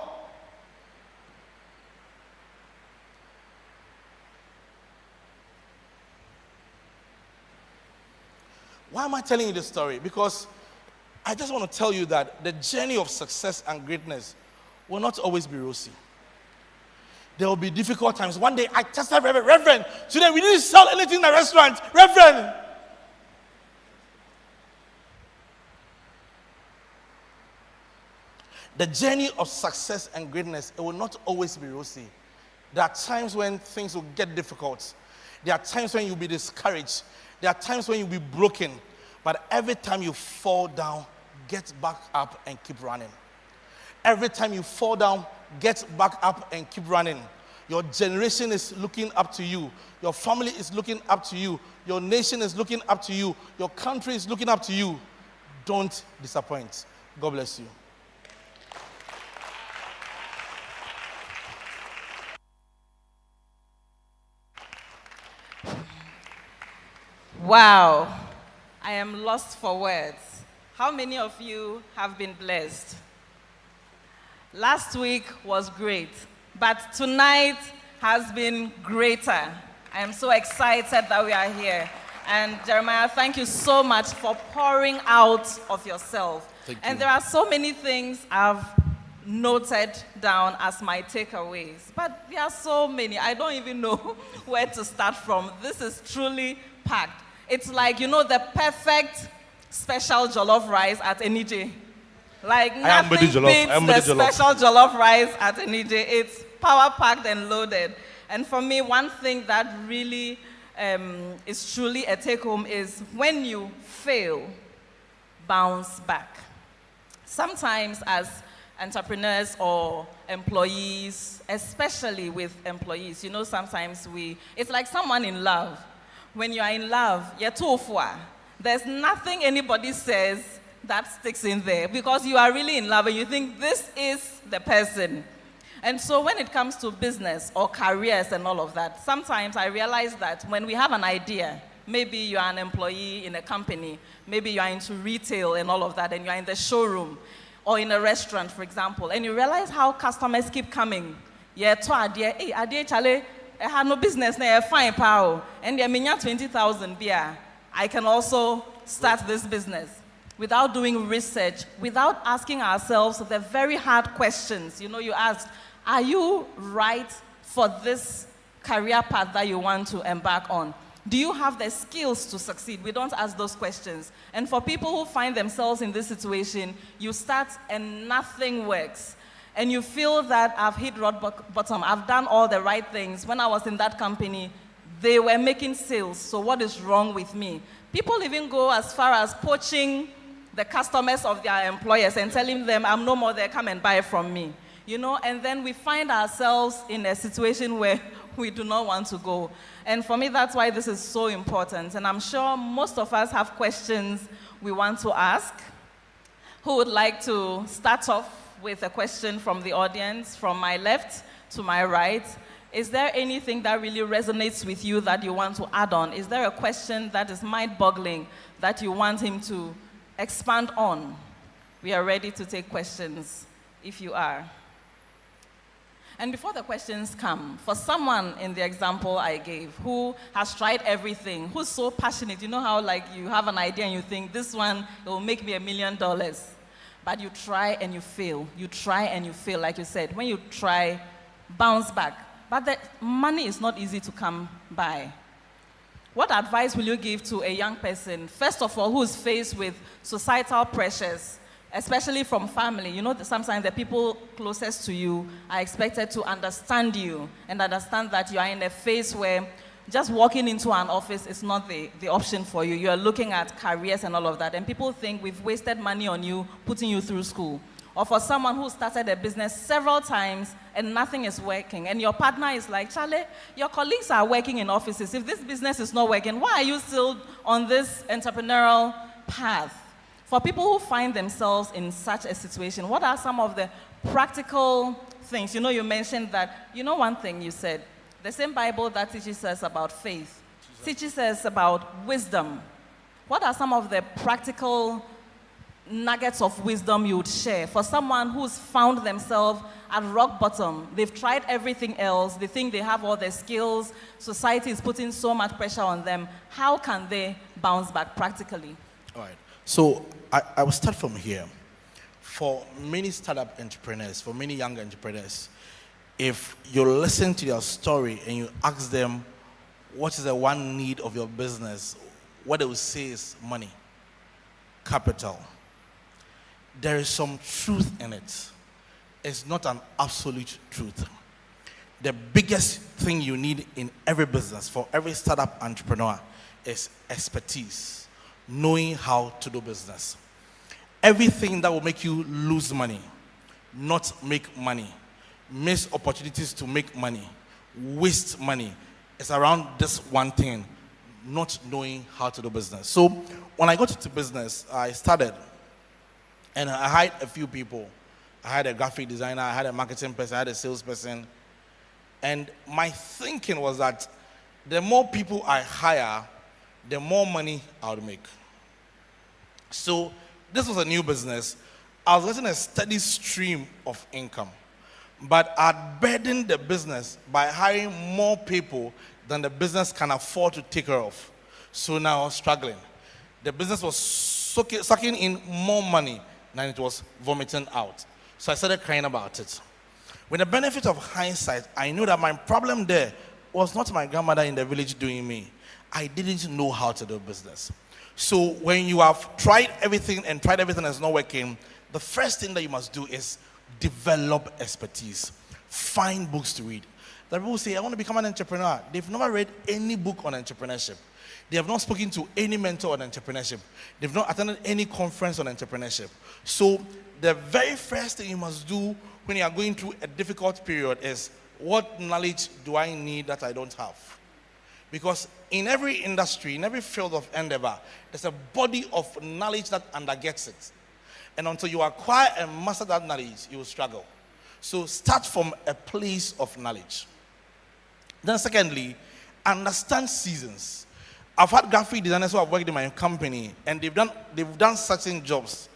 Why am I telling you this story? Because I just want to tell you that the journey of success and greatness will not always be rosy. There will be difficult times. One day I just said, Reverend, today we didn't sell anything in the restaurant. Reverend. The journey of success and greatness, it will not always be rosy. There are times when things will get difficult. There are times when you'll be discouraged. There are times when you'll be broken. But every time you fall down, get back up and keep running. Every time you fall down, get back up and keep running. Your generation is looking up to you. Your family is looking up to you. Your nation is looking up to you. Your country is looking up to you. Don't disappoint. God bless you. Wow, I am lost for words. How many of you have been blessed? Last week was great, but tonight has been greater. I am so excited that we are here. And Jeremiah, thank you so much for pouring out of yourself. Thank and you. there are so many things I've noted down as my takeaways, but there are so many. I don't even know where to start from. This is truly packed. It's like, the perfect special jollof rice at Enije. Like nothing beats the special jollof rice at Enije. It's power-packed and loaded. And for me, one thing that really is truly a take-home is when you fail, bounce back. Sometimes as entrepreneurs or employees, especially with employees, sometimes it's like someone in love. When you are in love, you're too far. There's nothing anybody says that sticks in there because you are really in love and you think this is the person. And so when it comes to business or careers and all of that, sometimes I realize that when we have an idea, maybe you are an employee in a company, maybe you are into retail and all of that, and you are in the showroom or in a restaurant, for example, and you realize how customers keep coming. Yeah, to idea, hey, idea chale, I have no business now, fine power, and they minya 20,000 beer. I can also start this business without doing research, without asking ourselves the very hard questions. You asked, are you right for this career path that you want to embark on? Do you have the skills to succeed? We don't ask those questions. And for people who find themselves in this situation, you start and nothing works. And you feel that I've hit rock bottom, I've done all the right things. When I was in that company, they were making sales, so what is wrong with me? People even go as far as poaching the customers of their employers and telling them, I'm no more there, come and buy from me. And then we find ourselves in a situation where we do not want to go. And for me, that's why this is so important. And I'm sure most of us have questions we want to ask. Who would like to start off with a question from the audience, from my left to my right? Is there anything that really resonates with you that you want to add on? Is there a question that is mind-boggling that you want him to expand on? We are ready to take questions, if you are. And before the questions come, for someone in the example I gave who has tried everything, who's so passionate, you know how you have an idea and you think, this one, it will make me $1 million. But you try and you fail. You try and you fail, like you said. When you try, bounce back. But the money is not easy to come by. What advice will you give to a young person, first of all, who is faced with societal pressures, especially from family? Sometimes the people closest to you are expected to understand you and understand that you are in a phase where just walking into an office is not the option for you. You are looking at careers and all of that, and people think we've wasted money on you, putting you through school. Or for someone who started a business several times and nothing is working, and your partner is like, Charlie, your colleagues are working in offices. If this business is not working, why are you still on this entrepreneurial path? For people who find themselves in such a situation, what are some of the practical things? You mentioned that, one thing you said, the same Bible that teaches us about faith, teaches us about wisdom. What are some of the practical nuggets of wisdom you would share for someone who's found themselves at rock bottom? They've tried everything else. They think they have all the skills. Society is putting so much pressure on them. How can they bounce back practically? All right. So I will start from here. For many startup entrepreneurs, for many young entrepreneurs, if you listen to their story and you ask them what is the one need of your business, what they will say is money, capital. There is some truth in it. It's not an absolute truth. The biggest thing you need in every business, for every startup entrepreneur, is expertise, knowing how to do business. Everything that will make you lose money, not make money, miss opportunities to make money, waste money, is around this one thing, not knowing how to do business. So when I got into business, I started, and I hired a few people. I had a graphic designer, I had a marketing person, I had a salesperson. And my thinking was that the more people I hire, the more money I would make. So this was a new business. I was getting a steady stream of income, but I'd burdened the business by hiring more people than the business can afford to take care of. So now I was struggling. The business was sucking in more money than it was vomiting out. So I started crying about it. With the benefit of hindsight, I knew that my problem there was not my grandmother in the village doing me. I didn't know how to do business. So when you have tried everything and tried everything that's not working, the first thing that you must do is develop expertise. Find books to read. That people say, I want to become an entrepreneur. They've never read any book on entrepreneurship. They have not spoken to any mentor on entrepreneurship. They've not attended any conference on entrepreneurship. So the very first thing you must do when you are going through a difficult period is, what knowledge do I need that I don't have? Because in every industry, in every field of endeavor, there's a body of knowledge that undergets it. And until you acquire and master that knowledge, you will struggle. So start from a place of knowledge. Then secondly, understand seasons. I've had graphic designers who have worked in my company, and they've done certain jobs,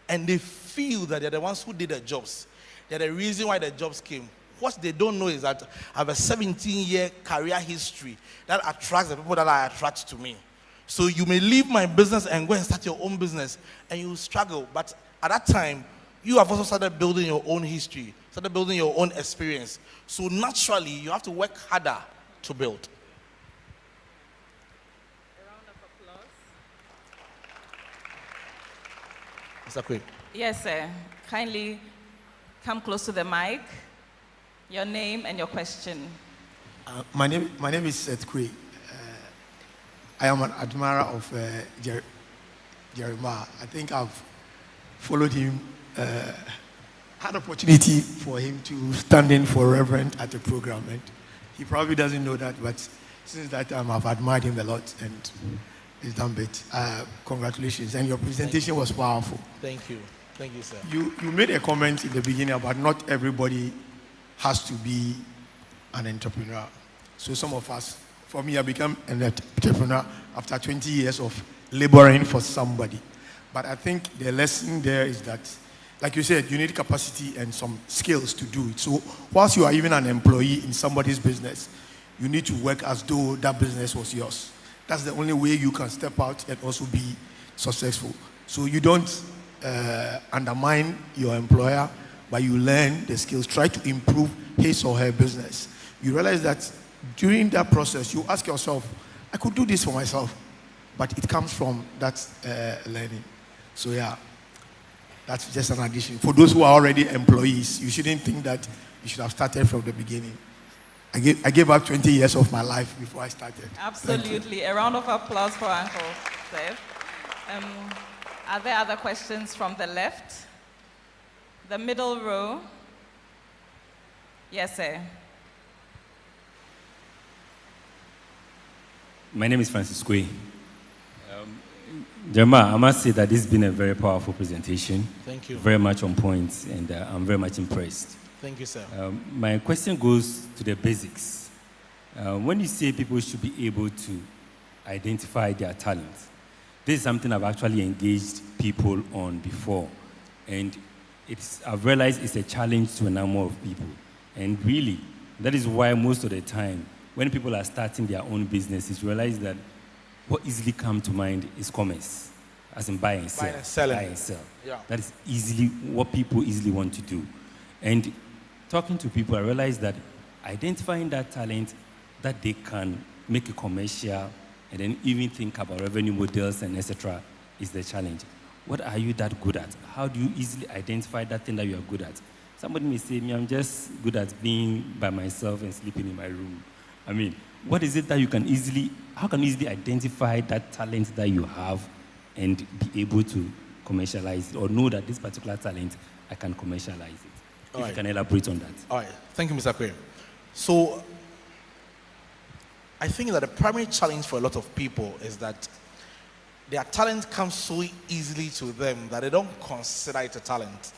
and they feel that they're the ones who did the jobs. They're the reason why the jobs came. What they don't know is that I have a 17-year career history that attracts the people that I attract to me. So you may leave my business and go and start your own business, and you will struggle. But at that time, you have also started building your own history, started building your own experience. So naturally, you have to work harder to build. A round of applause. Mr. Quay. Yes, sir. Kindly come close to the mic. Your name and your question. My name is Seth Quay. I am an admirer of Jeremiah. I think I've followed him, had opportunity for him to stand in for Reverend at the program, and he probably doesn't know that, but since that time I've admired him a lot, and he's done it. Congratulations, and your presentation was powerful. Thank you. Thank you, sir. You made a comment in the beginning about not everybody has to be an entrepreneur. So some of us, for me, I became an entrepreneur after 20 years of laboring for somebody. But I think the lesson there is that, like you said, you need capacity and some skills to do it. So whilst you are even an employee in somebody's business, you need to work as though that business was yours. That's the only way you can step out and also be successful. So you don't undermine your employer, but you learn the skills, try to improve his or her business. You realize that during that process, you ask yourself, I could do this for myself, but it comes from that learning. So yeah, that's just an addition. For those who are already employees, you shouldn't think that you should have started from the beginning. I gave up 20 years of my life before I started. Absolutely. A round of applause for Uncle Seth. Are there other questions from the left? The middle row. Yes, sir. My name is Francis Quay. Jeremiah, I must say that this has been a very powerful presentation. Thank you. Very much on point, and I'm very much impressed. Thank you, sir. My question goes to the basics. When you say people should be able to identify their talent, this is something I've actually engaged people on before, and I've realized it's a challenge to a number of people. And really, that is why most of the time, when people are starting their own businesses, realize that what easily comes to mind is commerce, as in buy and sell. Buy and selling. Buy and sell. Yeah. That is easily what people easily want to do. And talking to people, I realize that identifying that talent that they can make a commercial and then even think about revenue models and etc. is the challenge. What are you that good at? How do you easily identify that thing that you are good at? Somebody may say, I'm just good at being by myself and sleeping in my room. I mean, what is it that you can how can you easily identify that talent that you have and be able to commercialize it, or know that this particular talent, I can commercialize it? If you can elaborate on that. All right. Thank you, Mr. Quay. So I think that the primary challenge for a lot of people is that their talent comes so easily to them that they don't consider it a talent.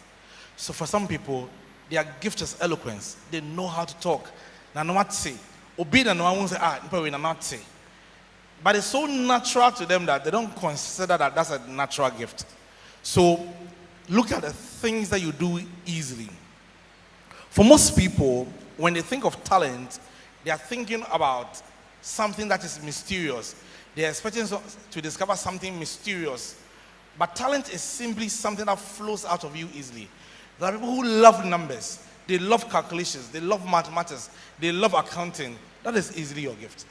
So for some people, their gift is eloquence. They know how to talk. Now, no what say. Obi na no one say, we not say. But it's so natural to them that they don't consider that that's a natural gift. So look at the things that you do easily. For most people, when they think of talent, they are thinking about something that is mysterious. They are expecting to discover something mysterious. But talent is simply something that flows out of you easily. There are people who love numbers. They love calculations. They love mathematics. They love accounting. That is easily your gift.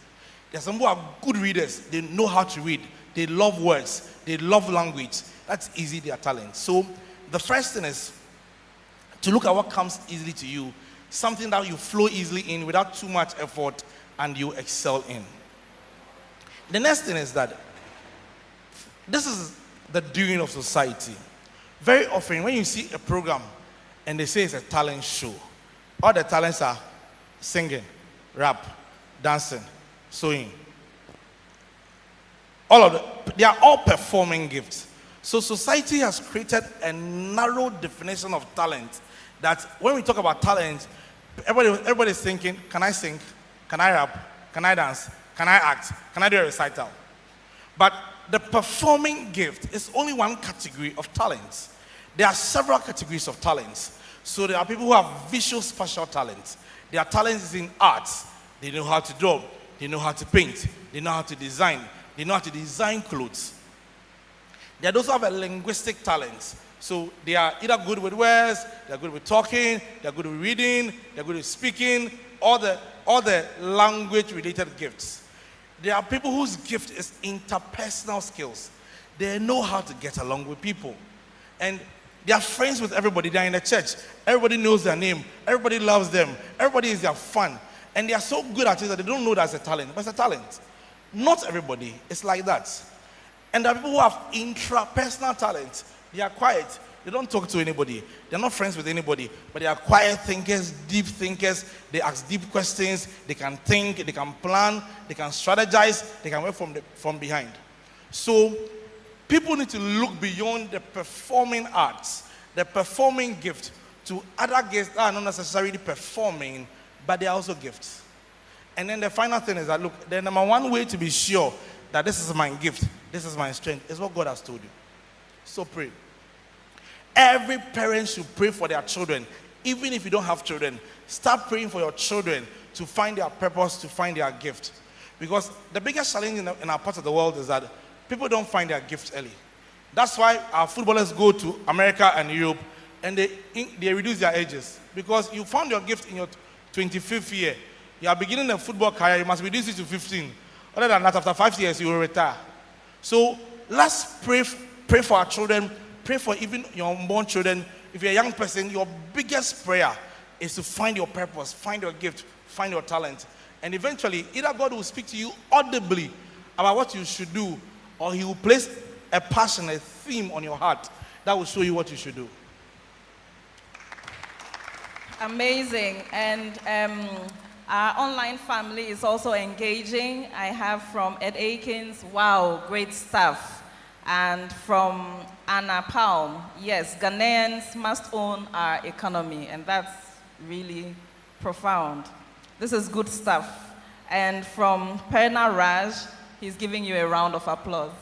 There are some who are good readers. They know how to read. They love words. They love language. That's easily their talent. So the first thing is to look at what comes easily to you. something that you flow easily in without too much effort and you excel in. The next thing is that this is the doing of society. Very often when you see a program and they say it's a talent show, all the talents are singing, rap, dancing, sewing. They are all performing gifts. So society has created a narrow definition of talent that when we talk about talent, everybody's thinking, can I sing? Can I rap? Can I dance? Can I act? Can I do a recital? But the performing gift is only one category of talents. There are several categories of talents. So there are people who have visual spatial talents. Their talent is in arts. They know how to draw. They know how to paint. They know how to design. They know how to design clothes. There are those who have a linguistic talent. So they are either good with words, they are good with talking, they are good with reading, they are good with speaking, all the language-related gifts. There are people whose gift is interpersonal skills. They know how to get along with people. And they are friends with everybody. They are in the church. Everybody knows their name. Everybody loves them. Everybody is their fun. And they are so good at it that they don't know that's a talent, but it's a talent. Not everybody is like that. And there are people who have intrapersonal talent. They are quiet. They don't talk to anybody. They're not friends with anybody. But they are quiet thinkers, deep thinkers. They ask deep questions. They can think. They can plan. They can strategize. They can work from behind. So people need to look beyond the performing arts, the performing gift, to other gifts that are not necessarily performing, but they are also gifts. And then the final thing is that, look, the number one way to be sure that this is my gift, this is my strength, is what God has told you. So pray. Every parent should pray for their children. Even if you don't have children, start praying for your children to find their purpose, to find their gift. Because the biggest challenge in our part of the world is that people don't find their gifts early. That's why our footballers go to America and Europe and they reduce their ages. Because you found your gift in your 25th year. You are beginning a football career, you must reduce it to 15. Other than that, after 5 years, you will retire. So let's pray for our children, pray for even your unborn children. If you're a young person, your biggest prayer is to find your purpose, find your gift, find your talent. And eventually, either God will speak to you audibly about what you should do, or he will place a passion, a theme on your heart that will show you what you should do. Amazing. And our online family is also engaging. I have from Ed Akins, wow, great stuff. And from Anna Palm, yes, Ghanaians must own our economy. And that's really profound. This is good stuff. And from Perna Raj, he's giving you a round of applause.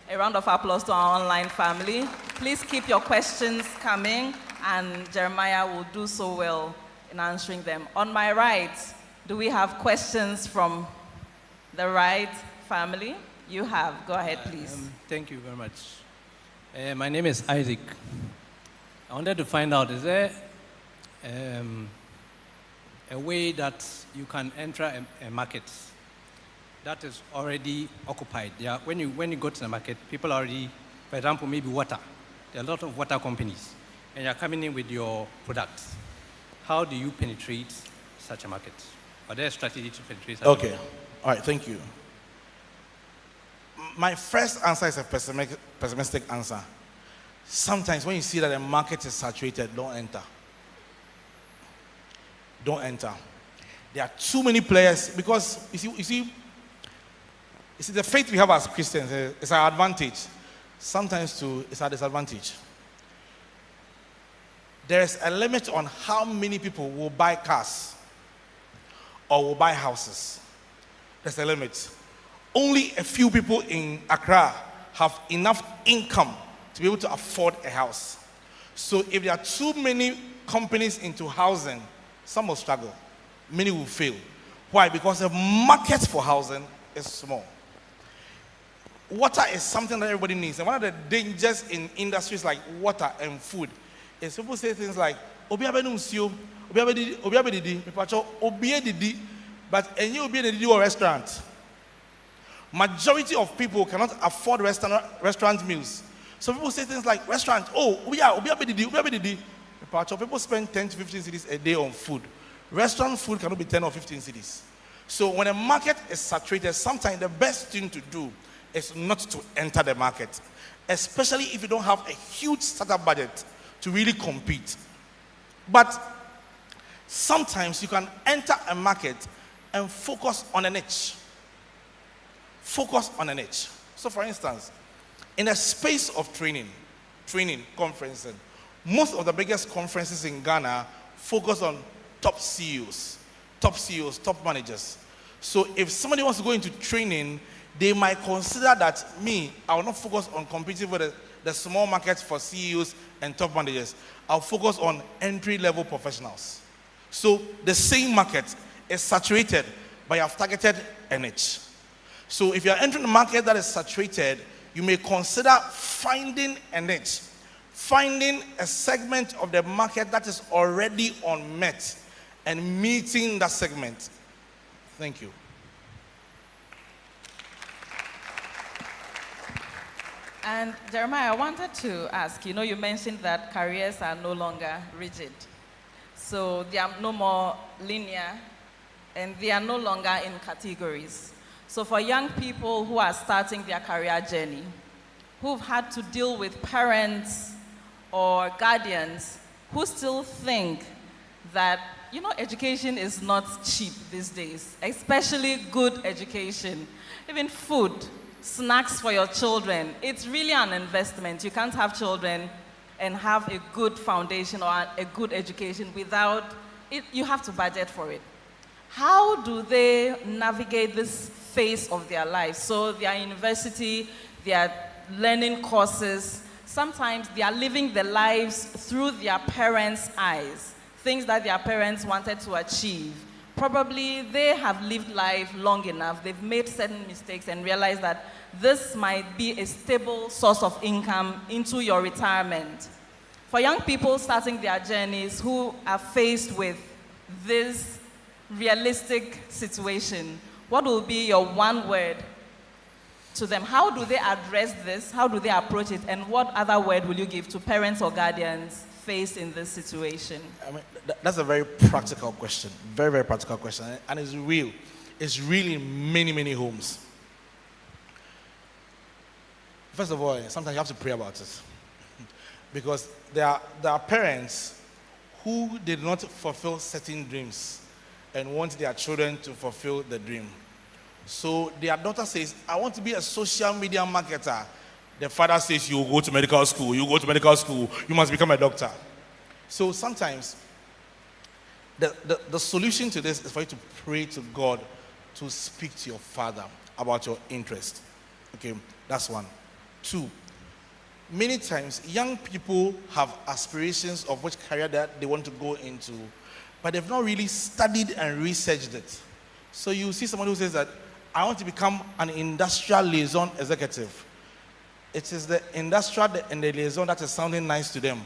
A round of applause to our online family. Please keep your questions coming, and Jeremiah will do so well in answering them. On my right, do we have questions from the right family? You have. Go ahead, please. Thank you very much. My name is Isaac. I wanted to find out, is there a way that you can enter a market that is already occupied? When you go to the market, people already, for example, maybe water. There are a lot of water companies, and you're coming in with your products. How do you penetrate such a market? Are there a strategy to penetrate such a market? Okay. All right, thank you. My first answer is a pessimistic answer. Sometimes when you see that the market is saturated, don't enter. Don't enter. There are too many players because you see, the faith we have as Christians is our advantage. Sometimes too, it's our disadvantage. There is a limit on how many people will buy cars or will buy houses. There's a limit. Only a few people in Accra have enough income to be able to afford a house. So if there are too many companies into housing, some will struggle. Many will fail. Why? Because the market for housing is small. Water is something that everybody needs. And one of the dangers in industries like water and food is people say things like, Obi abenu usio, Obi abedidi, Obi edidi, but any Obi edidi or restaurant. Majority of people cannot afford restaurant meals. So people say things like restaurant, oh, Obi abedidi. People spend 10 to 15 cedis a day on food. Restaurant food cannot be 10 or 15 cities. So when a market is saturated, sometimes the best thing to do is not to enter the market, especially if you don't have a huge startup budget to really compete. But sometimes you can enter a market and focus on a niche. Focus on a niche. So for instance, in a space of training, conferencing, most of the biggest conferences in Ghana focus on top CEOs, top managers. So if somebody wants to go into training, they might consider that I will not focus on competing with the small markets for CEOs and top managers. I'll focus on entry-level professionals. So the same market is saturated, but you have targeted a niche. So if you're entering a market that is saturated, you may consider finding a niche, finding a segment of the market that is already unmet and meeting that segment. Thank you. And Jeremiah, I wanted to ask, you mentioned that careers are no longer rigid. So they are no more linear and they are no longer in categories. So for young people who are starting their career journey, who've had to deal with parents or guardians who still think that, education is not cheap these days, especially good education. Even food, snacks for your children, it's really an investment. You can't have children and have a good foundation or a good education without it. You have to budget for it. How do they navigate this phase of their life? So they are in university, they are learning courses. Sometimes they are living their lives through their parents' eyes, things that their parents wanted to achieve. Probably they have lived life long enough, they've made certain mistakes and realized that this might be a stable source of income into your retirement. For young people starting their journeys who are faced with this realistic situation, what will be your one word to them? How do they address this? How do they approach it? And what other word will you give to parents or guardians faced in this situation? I mean, that's a very practical question. Very, very practical question. And it's real. It's really many, many homes. First of all, sometimes you have to pray about it. Because there are parents who did not fulfill certain dreams and want their children to fulfill the dream. So their daughter says, I want to be a social media marketer. The father says, you go to medical school, you must become a doctor. So sometimes the solution to this is for you to pray to God to speak to your father about your interest. Okay, that's one. Two, many times young people have aspirations of which career that they want to go into, but they've not really studied and researched it. So you see someone who says that I want to become an industrial liaison executive. It is the industrial and the liaison that is sounding nice to them,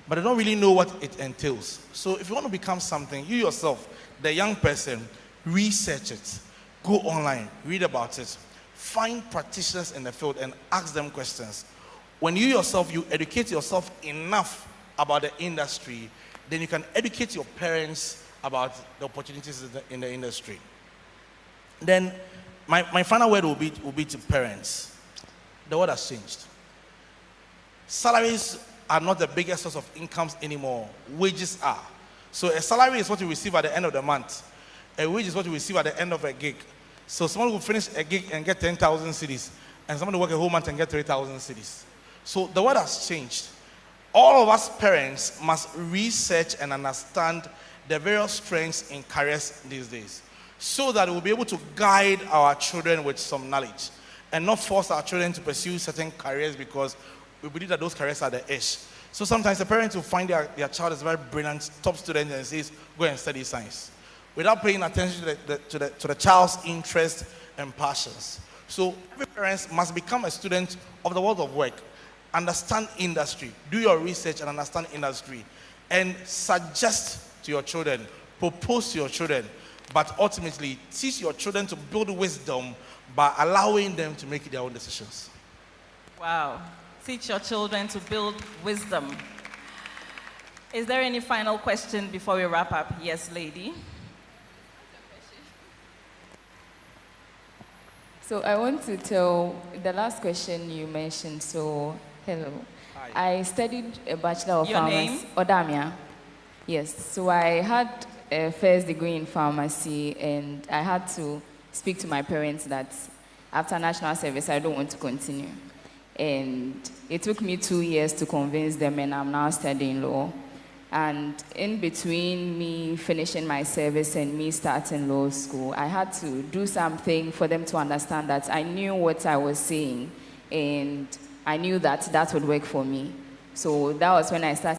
but they don't really know what it entails. So if you want to become something, you yourself, the young person, research it. Go online, read about it. Find practitioners in the field and ask them questions. When you educate yourself enough about the industry, then you can educate your parents about the opportunities in the industry. Then my final word will be to parents. The world has changed. Salaries are not the biggest source of incomes anymore. Wages are. So a salary is what you receive at the end of the month. A wage is what you receive at the end of a gig. So someone will finish a gig and get 10,000 cedis, and someone will work a whole month and get 3,000 cedis. So the world has changed. All of us parents must research and understand the various strengths in careers these days, so that we'll be able to guide our children with some knowledge and not force our children to pursue certain careers because we believe that those careers are the ish. So sometimes the parents will find their child is a very brilliant, top student and says, go and study science, without paying attention to the child's interests and passions. So every parent must become a student of the world of work, understand industry, do your research and understand industry, and suggest to your children, propose to your children, but ultimately teach your children to build wisdom by allowing them to make their own decisions. Wow. Teach your children to build wisdom. Is there any final question before we wrap up? Yes, lady. So I want to tell the last question you mentioned. So, hello. Hi. I studied a Bachelor of Your Pharmacy. name? Odamia. Yes. So I had a first degree in pharmacy, and I had to speak to my parents that after national service, I don't want to continue. And it took me 2 years to convince them, and I'm now studying law. And in between me finishing my service and me starting law school, I had to do something for them to understand that I knew what I was saying, and I knew that that would work for me. So that was when I started